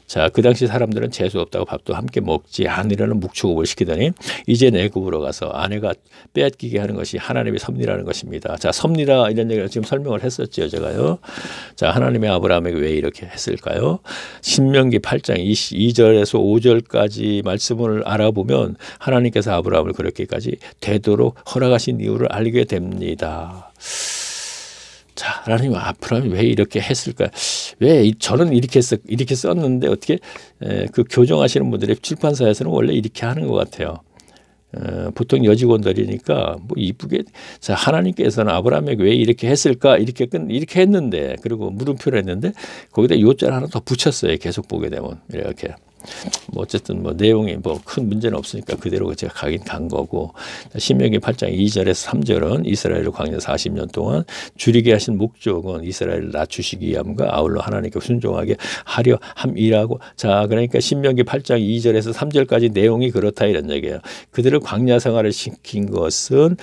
자, 그 당시 사람들은 재수 없다고 밥도 함께 먹지 않으려는 묵축업을 시키더니 이제 애굽으로 가서 아내가 빼앗기게 하는 것이 하나님의 섭리라는 것입니다. 자, 섭리라 이런 얘기를 지금 설명을 했었죠, 제가요. 자, 하나님의 아브라함에게 왜 이렇게 했을까요? 신명기 8장 2절에서 5절까지 말씀을 알아보면 하나님께서 아브라함을 그렇게까지 되도록 허락하신 이유를 알게 됩니다. 자, 하나님 아브라함이 왜 이렇게 했을까? 왜 저는 이렇게 썼는데 어떻게 그 교정하시는 분들의 출판사에서는 원래 이렇게 하는 것 같아요. 보통 여직원들이니까 뭐 이쁘게 자, 하나님께서는 아브라함에게 왜 이렇게 했을까? 이렇게 했는데 그리고 물음표를 했는데 거기다 요자를 하나 더 붙였어요. 계속 보게 되면 이렇게. 뭐 어쨌든 뭐 내용이 뭐 큰 문제는 없으니까 그대로 제가 가긴 간 거고 신명기 8장 2절에서 3절은 이스라엘을 광야 40년 동안 줄이게 하신 목적은 이스라엘을 낮추시기 위함과 아울러 하나님께 순종하게 하려 함이라고. 자, 그러니까 신명기 8장 2절에서 3절까지 내용이 그렇다 이런 얘기예요. 그들을 광야 생활을 시킨 것은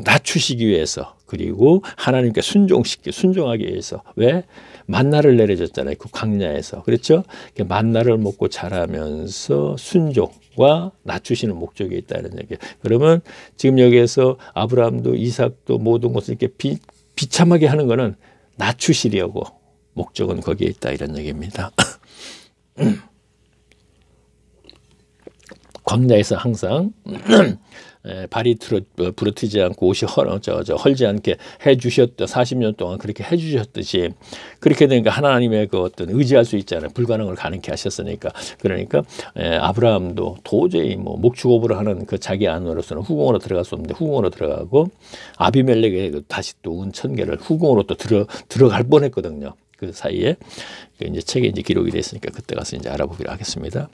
낮추시기 위해서 그리고 하나님께 순종하기 위해서. 왜? 만나를 내려줬잖아요. 그 광야에서. 그렇죠? 만나를 먹고 자라면서 순종과 낮추시는 목적이 있다 이런 얘기예요. 그러면 지금 여기에서 아브라함도 이삭도 모든 것을 이렇게 비참하게 하는 거는 낮추시려고 목적은 거기에 있다 이런 얘기입니다. 광야에서 항상 발이 부러뜨지 않고 옷이 헐지 않게 해주셨다. 40년 동안 그렇게 해주셨듯이 그렇게 되니까 하나님의 그 어떤 의지할 수 있잖아요. 불가능을 가능케 하셨으니까. 그러니까 아브라함도 도저히 뭐 목축업으로 하는 그 자기 안으로서는 후궁으로 들어갈 수 없는데 후궁으로 들어가고 아비멜렉에 다시 또 은 1000개를 후궁으로 또 들어갈 뻔했거든요. 그 사이에 이제 책에 이제 기록이 됐으니까 그때 가서 이제 알아보기로 하겠습니다.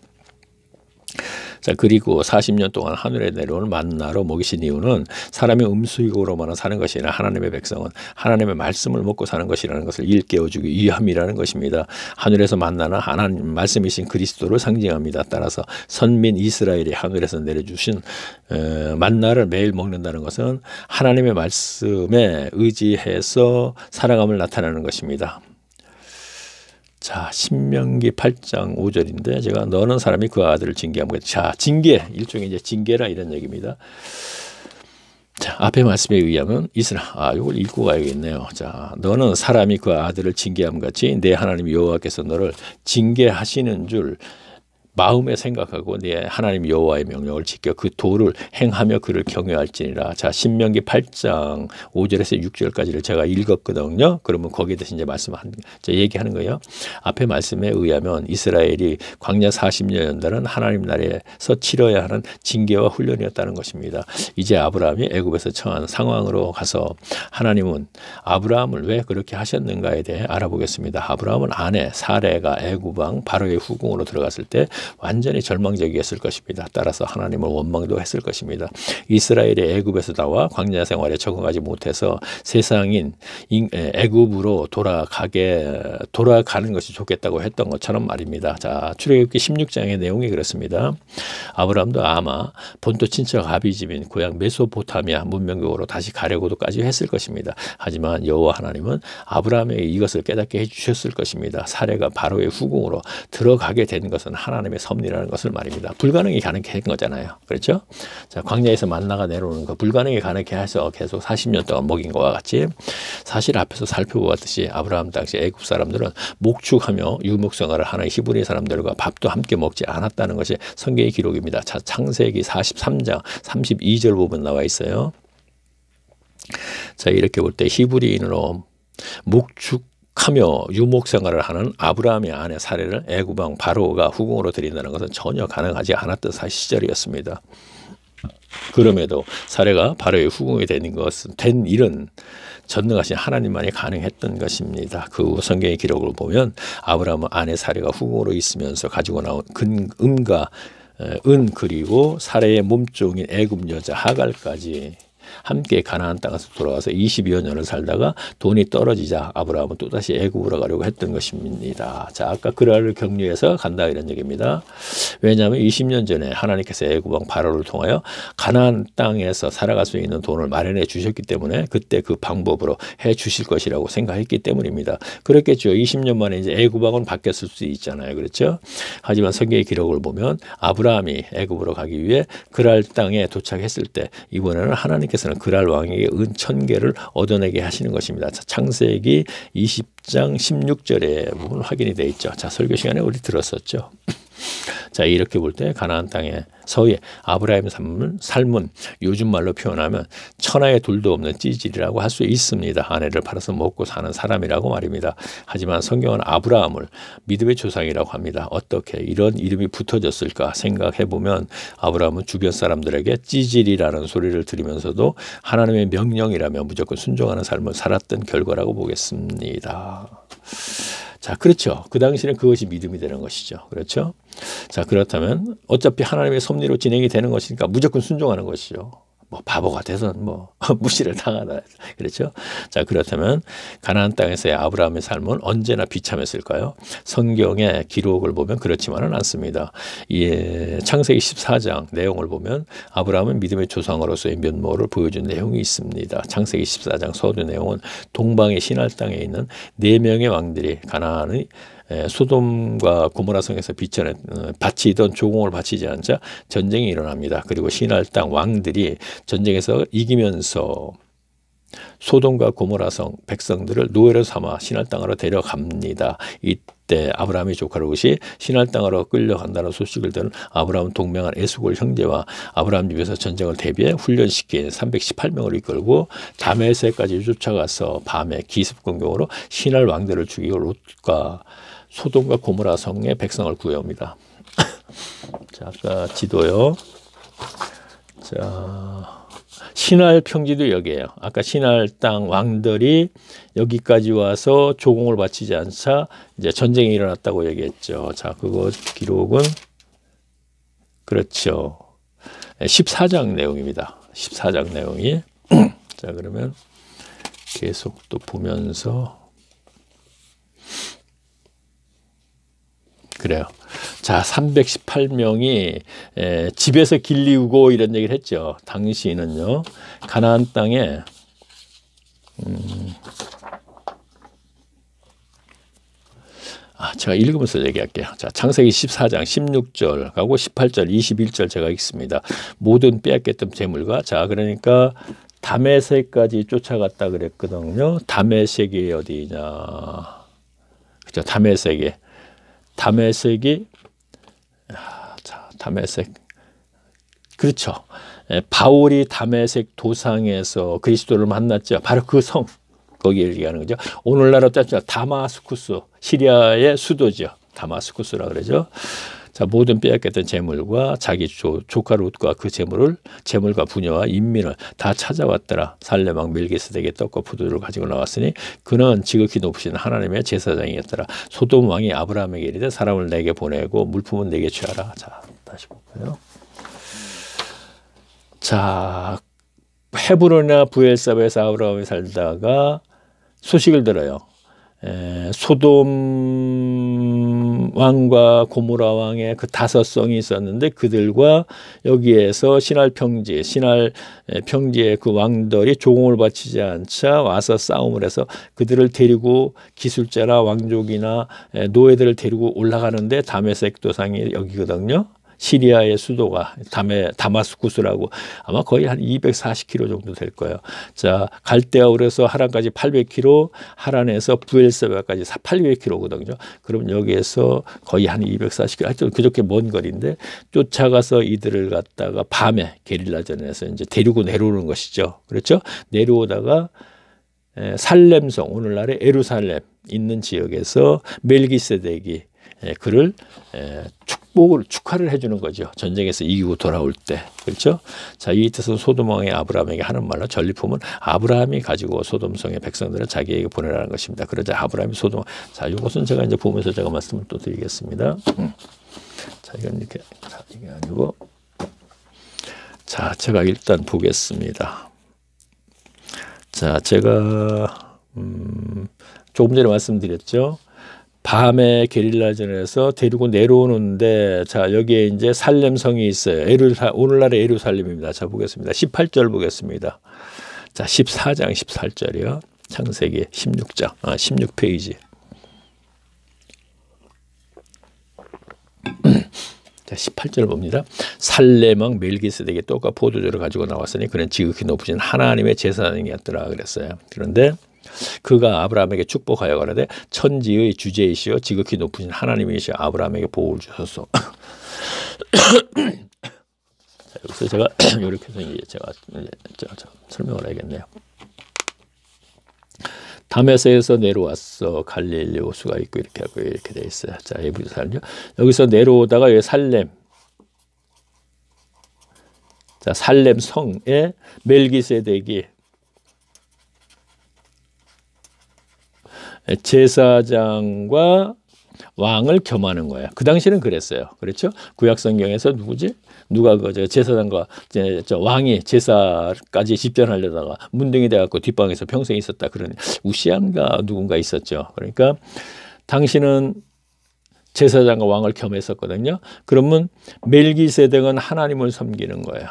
자, 그리고 40년 동안 하늘에 내려오는 만나로 먹이신 이유는 사람의 음수익으로만 사는 것이 아니라 하나님의 백성은 하나님의 말씀을 먹고 사는 것이라는 것을 일깨워주기 위함이라는 것입니다. 하늘에서 만나는 하나님 말씀이신 그리스도를 상징합니다. 따라서 선민 이스라엘이 하늘에서 내려주신 만나를 매일 먹는다는 것은 하나님의 말씀에 의지해서 살아감을 나타내는 것입니다. 자, 신명기 8장 5절인데 제가 너는 사람이 그 아들을 징계함과 자, 징계 일종의 이제 징계라 이런 얘기입니다. 자, 앞에 말씀에 의하면 이걸 읽고 가야겠네요. 자, 너는 사람이 그 아들을 징계함 같이 내 하나님 여호와께서 너를 징계하시는 줄 마음에 생각하고 네 하나님 여호와의 명령을 지켜 그 도를 행하며 그를 경외할지니라. 자, 신명기 8장 5절에서 6절까지를 제가 읽었거든요. 그러면 거기에 대해서 이제 얘기하는 거예요. 앞에 말씀에 의하면 이스라엘이 광야 40년 연단은 하나님 나라에서 치러야 하는 징계와 훈련이었다는 것입니다. 이제 아브라함이 애굽에서 처한 상황으로 가서 하나님은 아브라함을 왜 그렇게 하셨는가에 대해 알아보겠습니다. 아브라함은 아내 사레가 애굽 왕 바로의 후궁으로 들어갔을 때 완전히 절망적이었을 것입니다. 따라서 하나님을 원망도 했을 것입니다. 이스라엘이 애굽에서 나와 광야 생활에 적응하지 못해서 세상인 애굽으로 돌아가는 것이 좋겠다고 했던 것처럼 말입니다. 자, 출애굽기 16장의 내용이 그렇습니다. 아브라함도 아마 본토 친척 아비집인 고향 메소포타미아 문명국으로 다시 가려고도까지 했을 것입니다. 하지만 여호와 하나님은 아브라함에게 이것을 깨닫게 해주셨을 것입니다. 사레가 바로의 후궁으로 들어가게 된 것은 하나님의 섭리라는 것을 말입니다. 불가능이 가능케 한 거잖아요. 그렇죠? 자, 광야에서 만나가 내려오는 거 불가능이 가능케 해서 계속 40년 동안 먹인 것과 같이 사실 앞에서 살펴보았듯이 아브라함 당시 애굽 사람들은 목축하며 유목생활을 하는 히브리 사람들과 밥도 함께 먹지 않았다는 것이 성경의 기록입니다. 자, 창세기 43장 32절 부분 나와 있어요. 자, 이렇게 볼 때 히브리인으로 목축하며 유목 생활을 하는 아브라함의 아내 사레를 애굽 왕 바로가 후궁으로 들인다는 것은 전혀 가능하지 않았던 시절이었습니다. 그럼에도 사레가 바로의 후궁이 된 일은 전능하신 하나님만이 가능했던 것입니다. 그 성경의 기록을 보면 아브라함은 아내 사레가 후궁으로 있으면서 가지고 나온 은 그리고 사레의 몸종인 애굽 여자 하갈까지 함께 가나안 땅에서 돌아가서 22여 년을 살다가 돈이 떨어지자 아브라함은 또다시 애굽으로 가려고 했던 것입니다. 자, 아까 그랄을 격려해서 간다 이런 얘기입니다. 왜냐하면 20년 전에 하나님께서 애굽 왕 바로를 통하여 가나안 땅에서 살아갈 수 있는 돈을 마련해 주셨기 때문에 그때 그 방법으로 해 주실 것이라고 생각했기 때문입니다. 그렇겠죠. 20년 만에 이제 애굽 왕은 바뀌었을 수 있잖아요. 그렇죠? 하지만 성경의 기록을 보면 아브라함이 애굽으로 가기 위해 그랄 땅에 도착했을 때 이번에는 하나님께서는 그랄 왕에게 은 1000개를 얻어내게 하시는 것입니다. 자, 창세기 20장 16절에 부분 확인이 되어 있죠. 자, 설교 시간에 우리 들었었죠. 자, 이렇게 볼 때 가나안 땅에 서의 아브라함의 삶은 요즘 말로 표현하면 천하에 둘도 없는 찌질이라고 할 수 있습니다. 아내를 팔아서 먹고 사는 사람이라고 말입니다. 하지만 성경은 아브라함을 믿음의 조상이라고 합니다. 어떻게 이런 이름이 붙어졌을까 생각해 보면 아브라함은 주변 사람들에게 찌질이라는 소리를 들으면서도 하나님의 명령이라며 무조건 순종하는 삶을 살았던 결과라고 보겠습니다. 자, 그렇죠. 그 당시에는 그것이 믿음이 되는 것이죠. 그렇죠. 자, 그렇다면 어차피 하나님의 섭리로 진행이 되는 것이니까 무조건 순종하는 것이죠. 뭐 바보가 돼선 뭐 무시를 당하다. 그렇죠. 자, 그렇다면 가나안 땅에서의 아브라함의 삶은 언제나 비참했을까요? 성경의 기록을 보면 그렇지만은 않습니다. 예, 창세기 14장 내용을 보면 아브라함은 믿음의 조상으로서의 면모를 보여준 내용이 있습니다. 창세기 14장 서두 내용은 동방의 시날 땅에 있는 4명의 왕들이 가나안의 소돔과 고모라 성에서 바치던 조공을 바치지 않자 전쟁이 일어납니다. 그리고 시날 땅 왕들이 전쟁에서 이기면서 소돔과 고모라 성 백성들을 노예로 삼아 시날 땅으로 데려갑니다. 이때 아브라함의 조카 롯이 시날 땅으로 끌려간다는 소식을 들은 아브라함 동맹한 에스골 형제와 아브라함 집에서 전쟁을 대비해 훈련시킨 318명을 이끌고 다메섹까지 쫓아가서 밤에 기습 공격으로 시날 왕들을 죽이고 롯과 소돔과 고모라 성의 백성을 구해옵니다. 자, 아까 지도요. 자, 시날 평지도 여기에요. 아까 시날 땅 왕들이 여기까지 와서 조공을 바치지 않자 이제 전쟁이 일어났다고 얘기했죠. 자, 그거 기록은 그렇죠. 14장 내용입니다. 14장 내용이. 자, 그러면 계속 또 보면서 그래요. 자, 318명이 집에서 길리우고 이런 얘기를 했죠. 당시는요. 가나안 땅에 제가 읽으면서 얘기할게요. 자, 창세기 14장 16절 하고 18절, 21절 제가 읽습니다. 모든 빼앗겼던 재물과 자, 그러니까 다메섹까지 쫓아갔다 그랬거든요. 다메섹이 어디냐? 그죠? 다메섹이 자, 다메섹 그렇죠. 바울이 다메섹 도상에서 그리스도를 만났죠. 바로 그 성 거기 얘기하는 거죠. 오늘날로 따지면 다마스쿠스 시리아의 수도죠. 다마스쿠스라 그러죠. 자, 모든 빼앗겼던 재물과 자기 조카 롯과 그 재물과 부녀와 인민을 다 찾아왔더라. 살레망 멜기스덱의 떡과 포도주를 가지고 나왔으니 그는 지극히 높으신 하나님의 제사장이었더라. 소돔 왕이 아브라함에게 이르되 사람을 내게 보내고 물품은 내게 취하라. 자, 다시 볼까요? 자, 헤브론이나 부엘사베에서 아브라함이 살다가 소식을 들어요. 소돔 왕과 고모라 왕의 그 5성이 있었는데 그들과 여기에서 신할 평지의 그 왕들이 조공을 바치지 않자 와서 싸움을 해서 그들을 데리고 기술자나 왕족이나 노예들을 데리고 올라가는데 다메섹 도상이 여기거든요. 시리아의 수도가 다마스쿠스라고 아마 거의 한 240km 정도 될 거예요. 자, 갈대아울에서 하란까지 800km, 하란에서 부엘세바까지 800km거든요. 그럼 여기에서 거의 한 240km, 하여튼 그저께 먼 거리인데 쫓아가서 이들을 갖다가 밤에 게릴라전에서 이제 데리고 내려오는 것이죠. 그렇죠? 내려오다가 살렘성, 오늘날의 에루살렘 있는 지역에서 멜기세덱이 그를 축하를 해주는 거죠. 전쟁에서 이기고 돌아올 때. 그렇죠? 자, 이 뜻은 소돔 왕의 아브라함에게 하는 말로 전리품은 아브라함이 가지고 소돔성의 백성들을 자기에게 보내라는 것입니다. 그러자 아브라함이 소돔. 자, 이것은 제가 이제 보면서 제가 말씀을 또 드리겠습니다. 자, 이건 이렇게. 자, 이게 아니고. 자, 제가 일단 보겠습니다. 자, 제가 조금 전에 말씀드렸죠. 밤에 게릴라전에서 데리고 내려오는데, 자, 여기에 이제 살렘성이 있어요. 오늘날의 예루살렘입니다. 자, 보겠습니다. 18절 보겠습니다. 자, 14장 18절이요. 창세기 16장, 16페이지. 자, 18절 봅니다. 살렘 왕 멜기세덱이 떡과 포도주를 가지고 나왔으니 그는 지극히 높으신 하나님의 제사장이었더라 그랬어요. 그런데 그가 아브라함에게 축복하여 가라되 천지의 주제이시여 지극히 높으신 하나님이시여 아브라함에게 복을 주소서. 자, 여기서 제가 이렇게 해서 이제 제가 설명을 해야겠네요. 다메섹에서 내려왔어. 갈릴리 호수가 있고 이렇게 하고 이렇게 돼 있어요. 자, 예루살렘. 여기서 내려오다가 여기 살렘. 자, 살렘 성에 멜기세덱이 제사장과 왕을 겸하는 거예요. 그 당시는 그랬어요. 그렇죠? 구약 성경에서 누구지? 누가 그 제사장과 왕이 제사까지 집전하려다가 문둥이 돼갖고 뒷방에서 평생 있었다. 그런 우시안가 누군가 있었죠. 그러니까 당신은 제사장과 왕을 겸했었거든요. 그러면 멜기세덱은 하나님을 섬기는 거예요.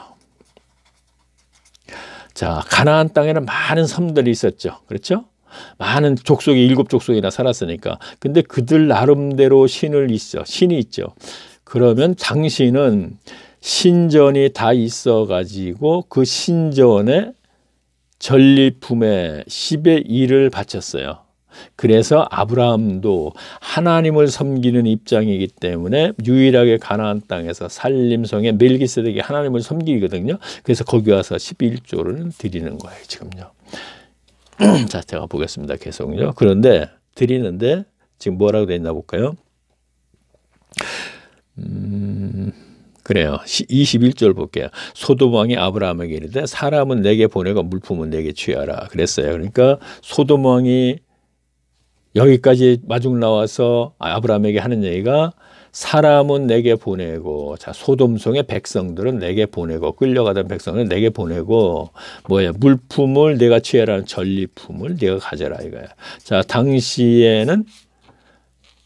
자, 가나안 땅에는 많은 섬들이 있었죠. 그렇죠? 많은 족속이 7족속이나 살았으니까. 근데 그들 나름대로 신이 있죠. 그러면 당신은 신전이 다 있어가지고 그 신전에 전리품의 10의 1을 바쳤어요. 그래서 아브라함도 하나님을 섬기는 입장이기 때문에 유일하게 가나안 땅에서 살림성의 멜기세덱이 하나님을 섬기거든요. 그래서 거기 와서 11조를 드리는 거예요. 지금요. 자, 제가 보겠습니다. 계속요. 그런데 드리는데 지금 뭐라고 되어 있나 볼까요? 그래요. 21절 볼게요. 소돔 왕이 아브라함에게 이르되 사람은 내게 보내고 물품은 내게 취하라 그랬어요. 그러니까 소돔 왕이 여기까지 마중 나와서 아브라함에게 하는 얘기가 사람은 내게 보내고, 자, 소돔성의 백성들은 내게 보내고, 끌려가던 백성은 내게 보내고, 물품을 내가 취하라는 전리품을 내가 가져라 이거야. 자, 당시에는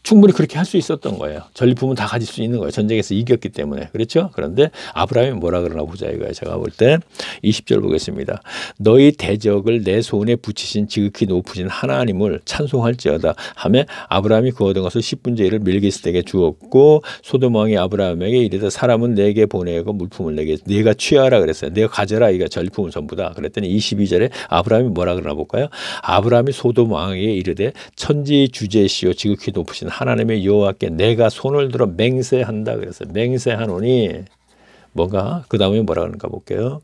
충분히 그렇게 할 수 있었던 거예요. 전리품은 다 가질 수 있는 거예요. 전쟁에서 이겼기 때문에. 그렇죠? 그런데 아브라함이 뭐라 그러나 보자 이거예요. 제가 볼 때 20절 보겠습니다. 너희 대적을 내 손에 붙이신 지극히 높으신 하나님을 찬송할지어다 하며 아브라함이 그 얻은 것을 10분의 1을 멜기세덱에게 주었고 소돔 왕이 아브라함에게 이르되 사람은 내게 보내고 물품을 내가 취하라 그랬어요. 내가 가져라 이거 전리품을 전부 다. 그랬더니 22절에 아브라함이 뭐라 그러나 볼까요? 아브라함이 소돔 왕에게 이르되 천지 주제시오 지극히 높으신 하나님의 여호와께 내가 손을 들어 맹세한다 그래서 맹세하노니 뭔가 그 다음에 뭐라 그러는가 볼게요.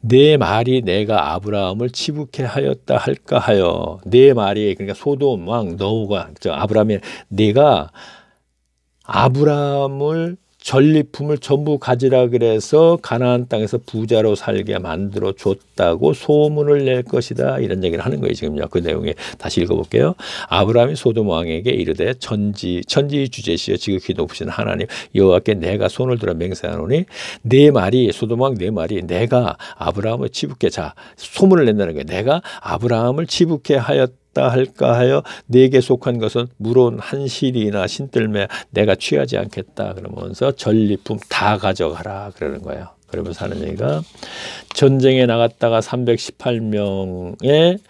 내 말이 내가 아브라함을 치북해 하였다 할까 하여 내 말이 그러니까 소돔 왕 너가 아브라함이 내가 아브라함을 전리품을 전부 가지라 그래서 가나안 땅에서 부자로 살게 만들어 줬다고 소문을 낼 것이다 이런 얘기를 하는 거예요. 지금요. 그 내용에 다시 읽어볼게요. 아브라함이 소돔 왕에게 이르되 천지 주제시여 지극히 높으신 하나님 여호와께 내가 손을 들어 맹세하노니 내 말이 소돔 왕 내 말이 내가 아브라함을 치북해 자 소문을 낸다는 거예요. 내가 아브라함을 치북해 하였다 할까 하여 내게 속한 것은 물론 한 실이나 신들매 내가 취하지 않겠다 그러면서 전리품 다 가져가라 그러는 거예요. 그러면서 하는 얘기가 전쟁에 나갔다가 318명에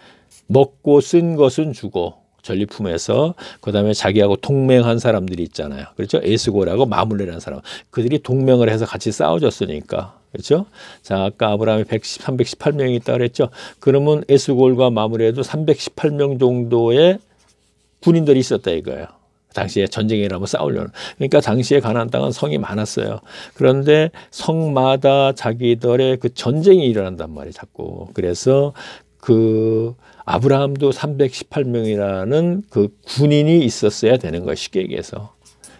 먹고 쓴 것은 주고 전리품에서 그다음에 자기하고 동맹한 사람들이 있잖아요. 그렇죠? 에스골하고 마물레라는 사람. 그들이 동맹을 해서 같이 싸워줬으니까. 그렇죠? 자, 아까 아브라함이 318명이 있다 그랬죠? 그러면 에스골과 마물레도 318명 정도의 군인들이 있었다 이거예요. 당시에 전쟁이라면 싸우려는. 그러니까 당시에 가나안 땅은 성이 많았어요. 그런데 성마다 자기들의 그 전쟁이 일어난단 말이에요, 자꾸. 그래서 그 아브라함도 318명이라는 그 군인이 있었어야 되는 거예요, 쉽게 얘기해서.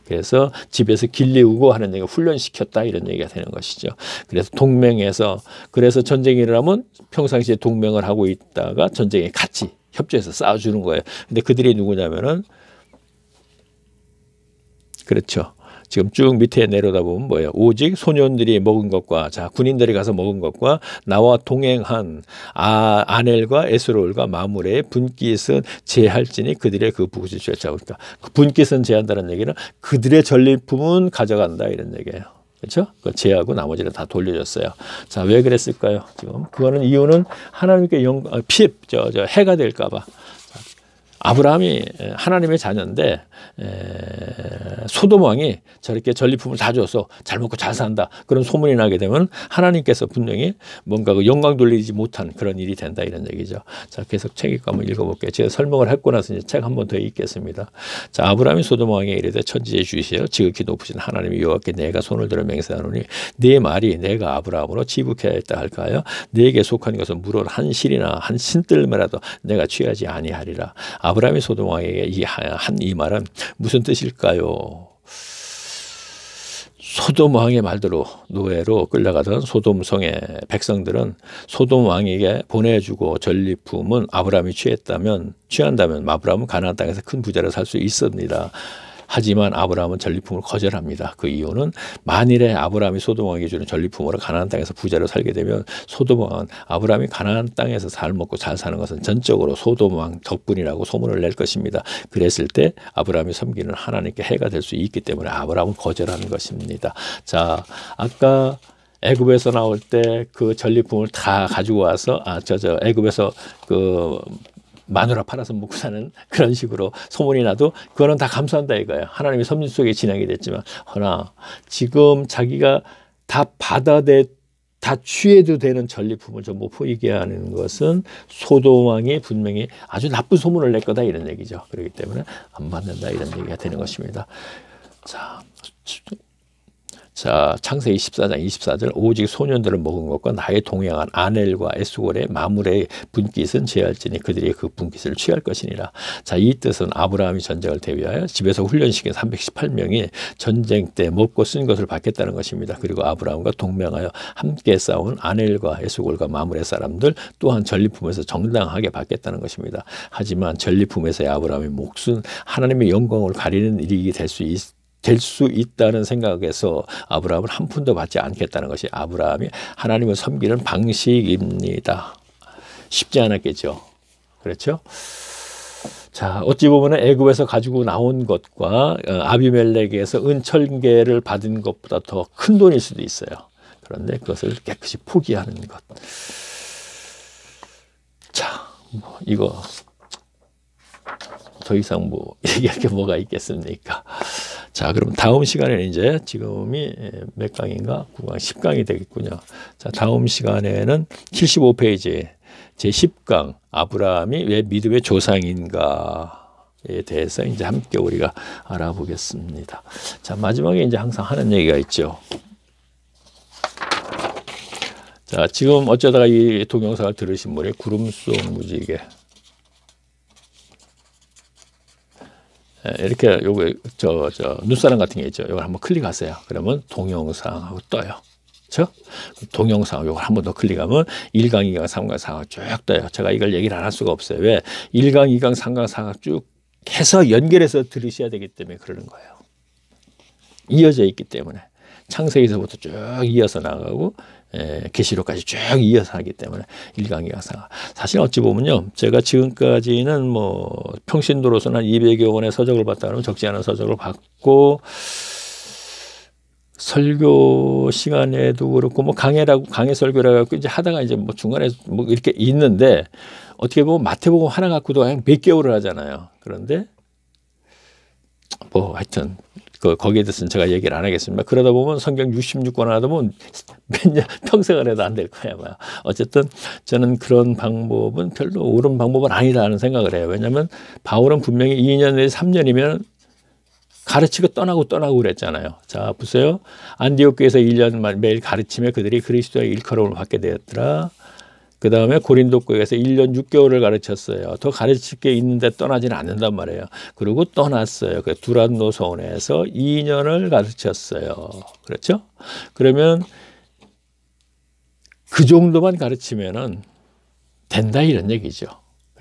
그래서 집에서 길리우고 하는 얘기가 훈련시켰다 이런 얘기가 되는 것이죠. 그래서 동맹해서 그래서 전쟁이 일어나면 평상시에 동맹을 하고 있다가 전쟁에 같이 협조해서 싸워주는 거예요. 근데 그들이 누구냐면은 그렇죠. 지금 쭉 밑에 내려다 보면 뭐예요? 오직 소년들이 먹은 것과 자 군인들이 가서 먹은 것과 나와 동행한 아넬과 에스롤과 마므레의 분깃은 제할지니 그들의 그 부굿을 취했다. 그러니까 그 분깃은 제한다는 얘기는 그들의 전리품은 가져간다 이런 얘기예요. 그렇죠? 그 제하고 나머지를 다 돌려줬어요. 자, 왜 그랬을까요? 지금 그거는 이유는 하나님께 해가 될까봐. 아브라함이 하나님의 자녀인데 소돔 왕이 저렇게 전리품을 다 줘서 잘 먹고 잘 산다 그런 소문이 나게 되면 하나님께서 분명히 뭔가 그 영광 돌리지 못한 그런 일이 된다 이런 얘기죠. 자, 계속 책 읽고 한번 읽어볼게요. 제가 설명을 했고 나서 이제 책 한 번 더 읽겠습니다. 자, 아브라함이 소돔 왕에게 이르되 천지의 주시여 지극히 높으신 하나님이 여호와께 내가 손을 들어 맹세하노니 네 말이 내가 아브라함으로 지북해야 했다 할까요? 네게 속한 것은 물론 한 실이나 한 신뜰매라도 내가 취하지 아니하리라. 아브라함이 소돔 왕에게 이 말은 무슨 뜻일까요? 소돔 왕의 말대로 노예로 끌려가던 소돔 성의 백성들은 소돔 왕에게 보내주고 전리품은 아브라함이 취한다면 아브라함은 가나안 땅에서 큰 부자로 살 수 있습니다. 하지만 아브라함은 전리품을 거절합니다. 그 이유는 만일에 아브라함이 소돔 왕에게 주는 전리품으로 가나안 땅에서 부자로 살게 되면 소돔 왕은 아브라함이 가나안 땅에서 잘 먹고 잘 사는 것은 전적으로 소돔 왕 덕분이라고 소문을 낼 것입니다. 그랬을 때 아브라함이 섬기는 하나님께 해가 될 수 있기 때문에 아브라함은 거절하는 것입니다. 자, 아까 애굽에서 나올 때 그 전리품을 다 가지고 와서 애굽에서 그 마누라 팔아서 먹고 사는 그런 식으로 소문이 나도 그거는 다 감수한다 이거예요. 하나님의 섭리 속에 진행이 됐지만 허나 지금 자기가 다 취해도 되는 전리품을 좀 못 보이게 하는 것은 소돔 왕이 분명히 아주 나쁜 소문을 낼 거다 이런 얘기죠. 그렇기 때문에 안 받는다 이런 얘기가 되는 것입니다. 자, 창세기 14장 24절 오직 소년들을 먹은 것과 나의 동행한 아넬과 에스골의 마므레의 분깃은 제할지니 그들이 그 분깃을 취할 것이니라. 자, 이 뜻은 아브라함이 전쟁을 대비하여 집에서 훈련시킨 318명이 전쟁 때 먹고 쓴 것을 받겠다는 것입니다. 그리고 아브라함과 동맹하여 함께 싸운 아넬과 에스골과 마므레 사람들 또한 전리품에서 정당하게 받겠다는 것입니다. 하지만 전리품에서의 아브라함의 몫은 하나님의 영광을 가리는 일이 될 수 있다는 생각에서 아브라함은 한 푼도 받지 않겠다는 것이 아브라함이 하나님을 섬기는 방식입니다. 쉽지 않았겠죠. 그렇죠? 자, 어찌 보면 애굽에서 가지고 나온 것과 아비멜렉에서 은천개를 받은 것보다 더 큰 돈일 수도 있어요. 그런데 그것을 깨끗이 포기하는 것. 자, 이거 더 이상 얘기할 게 뭐가 있겠습니까? 자, 그럼 다음 시간에는 이제 지금이 몇 강인가? 9강, 10강이 되겠군요. 자, 다음 시간에는 75페이지 제10강 아브라함이 왜 믿음의 조상인가에 대해서 이제 함께 우리가 알아보겠습니다. 자, 마지막에 이제 항상 하는 얘기가 있죠. 자, 지금 어쩌다가 이 동영상을 들으신 분이 구름 속 무지개 이렇게 요거 눈사람 같은 게 있죠. 이걸 한번 클릭하세요. 그러면 동영상하고 떠요. 그렇죠? 동영상 요걸 한번 더 클릭하면 1강, 2강, 3강, 4강 쭉 떠요. 제가 이걸 얘기를 안 할 수가 없어요. 왜? 1강, 2강, 3강, 4강 쭉 해서 연결해서 들으셔야 되기 때문에 그러는 거예요. 이어져 있기 때문에. 창세기서부터 쭉 이어서 나가고 계시록까지 쭉 이어서 하기 때문에 1강, 2강, 4강. 사실 어찌 보면요. 제가 지금까지는 평신도로서는 한 200여 권의 서적을 봤다 그러면 적지 않은 서적을 봤고 설교 시간에도 그렇고 강의 설교라고 하고 이제 하다가 이제 중간에 이렇게 있는데 어떻게 보면 마태복음 하나 갖고도 그냥 몇 개월을 하잖아요. 그런데 하여튼 거기에 대해서는 제가 얘기를 안 하겠습니다. 그러다 보면 성경 66권 하다 보면 몇 년 평생을 해도 안 될 거예요. 어쨌든 저는 그런 방법은 별로 옳은 방법은 아니라는 생각을 해요. 왜냐하면 바울은 분명히 2년 내지 3년이면 가르치고 떠나고 그랬잖아요. 자, 보세요. 안디옥 교회에서 1년 매일 가르치며 그들이 그리스도의 일컬음을 받게 되었더라. 그 다음에 고린도 교회에서 1년 6개월을 가르쳤어요. 더 가르칠 게 있는데 떠나지는 않는단 말이에요. 그리고 떠났어요. 그 두란노 서원에서 2년을 가르쳤어요. 그렇죠? 그러면 그 정도만 가르치면은 된다 이런 얘기죠.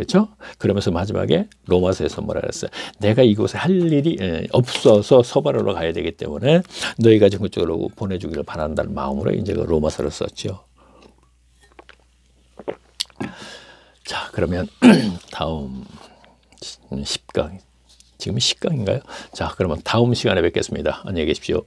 그렇죠? 그러면서 마지막에 로마서에서 뭐라 그랬어요? 내가 이곳에 할 일이 없어서 서바로로 가야 되기 때문에 너희가 지금 그쪽으로 보내주기를 바란다는 마음으로 이제 그 로마서를 썼죠. 자, 그러면 다음 10강, 지금 10강인가요? 자, 그러면 다음 시간에 뵙겠습니다. 안녕히 계십시오.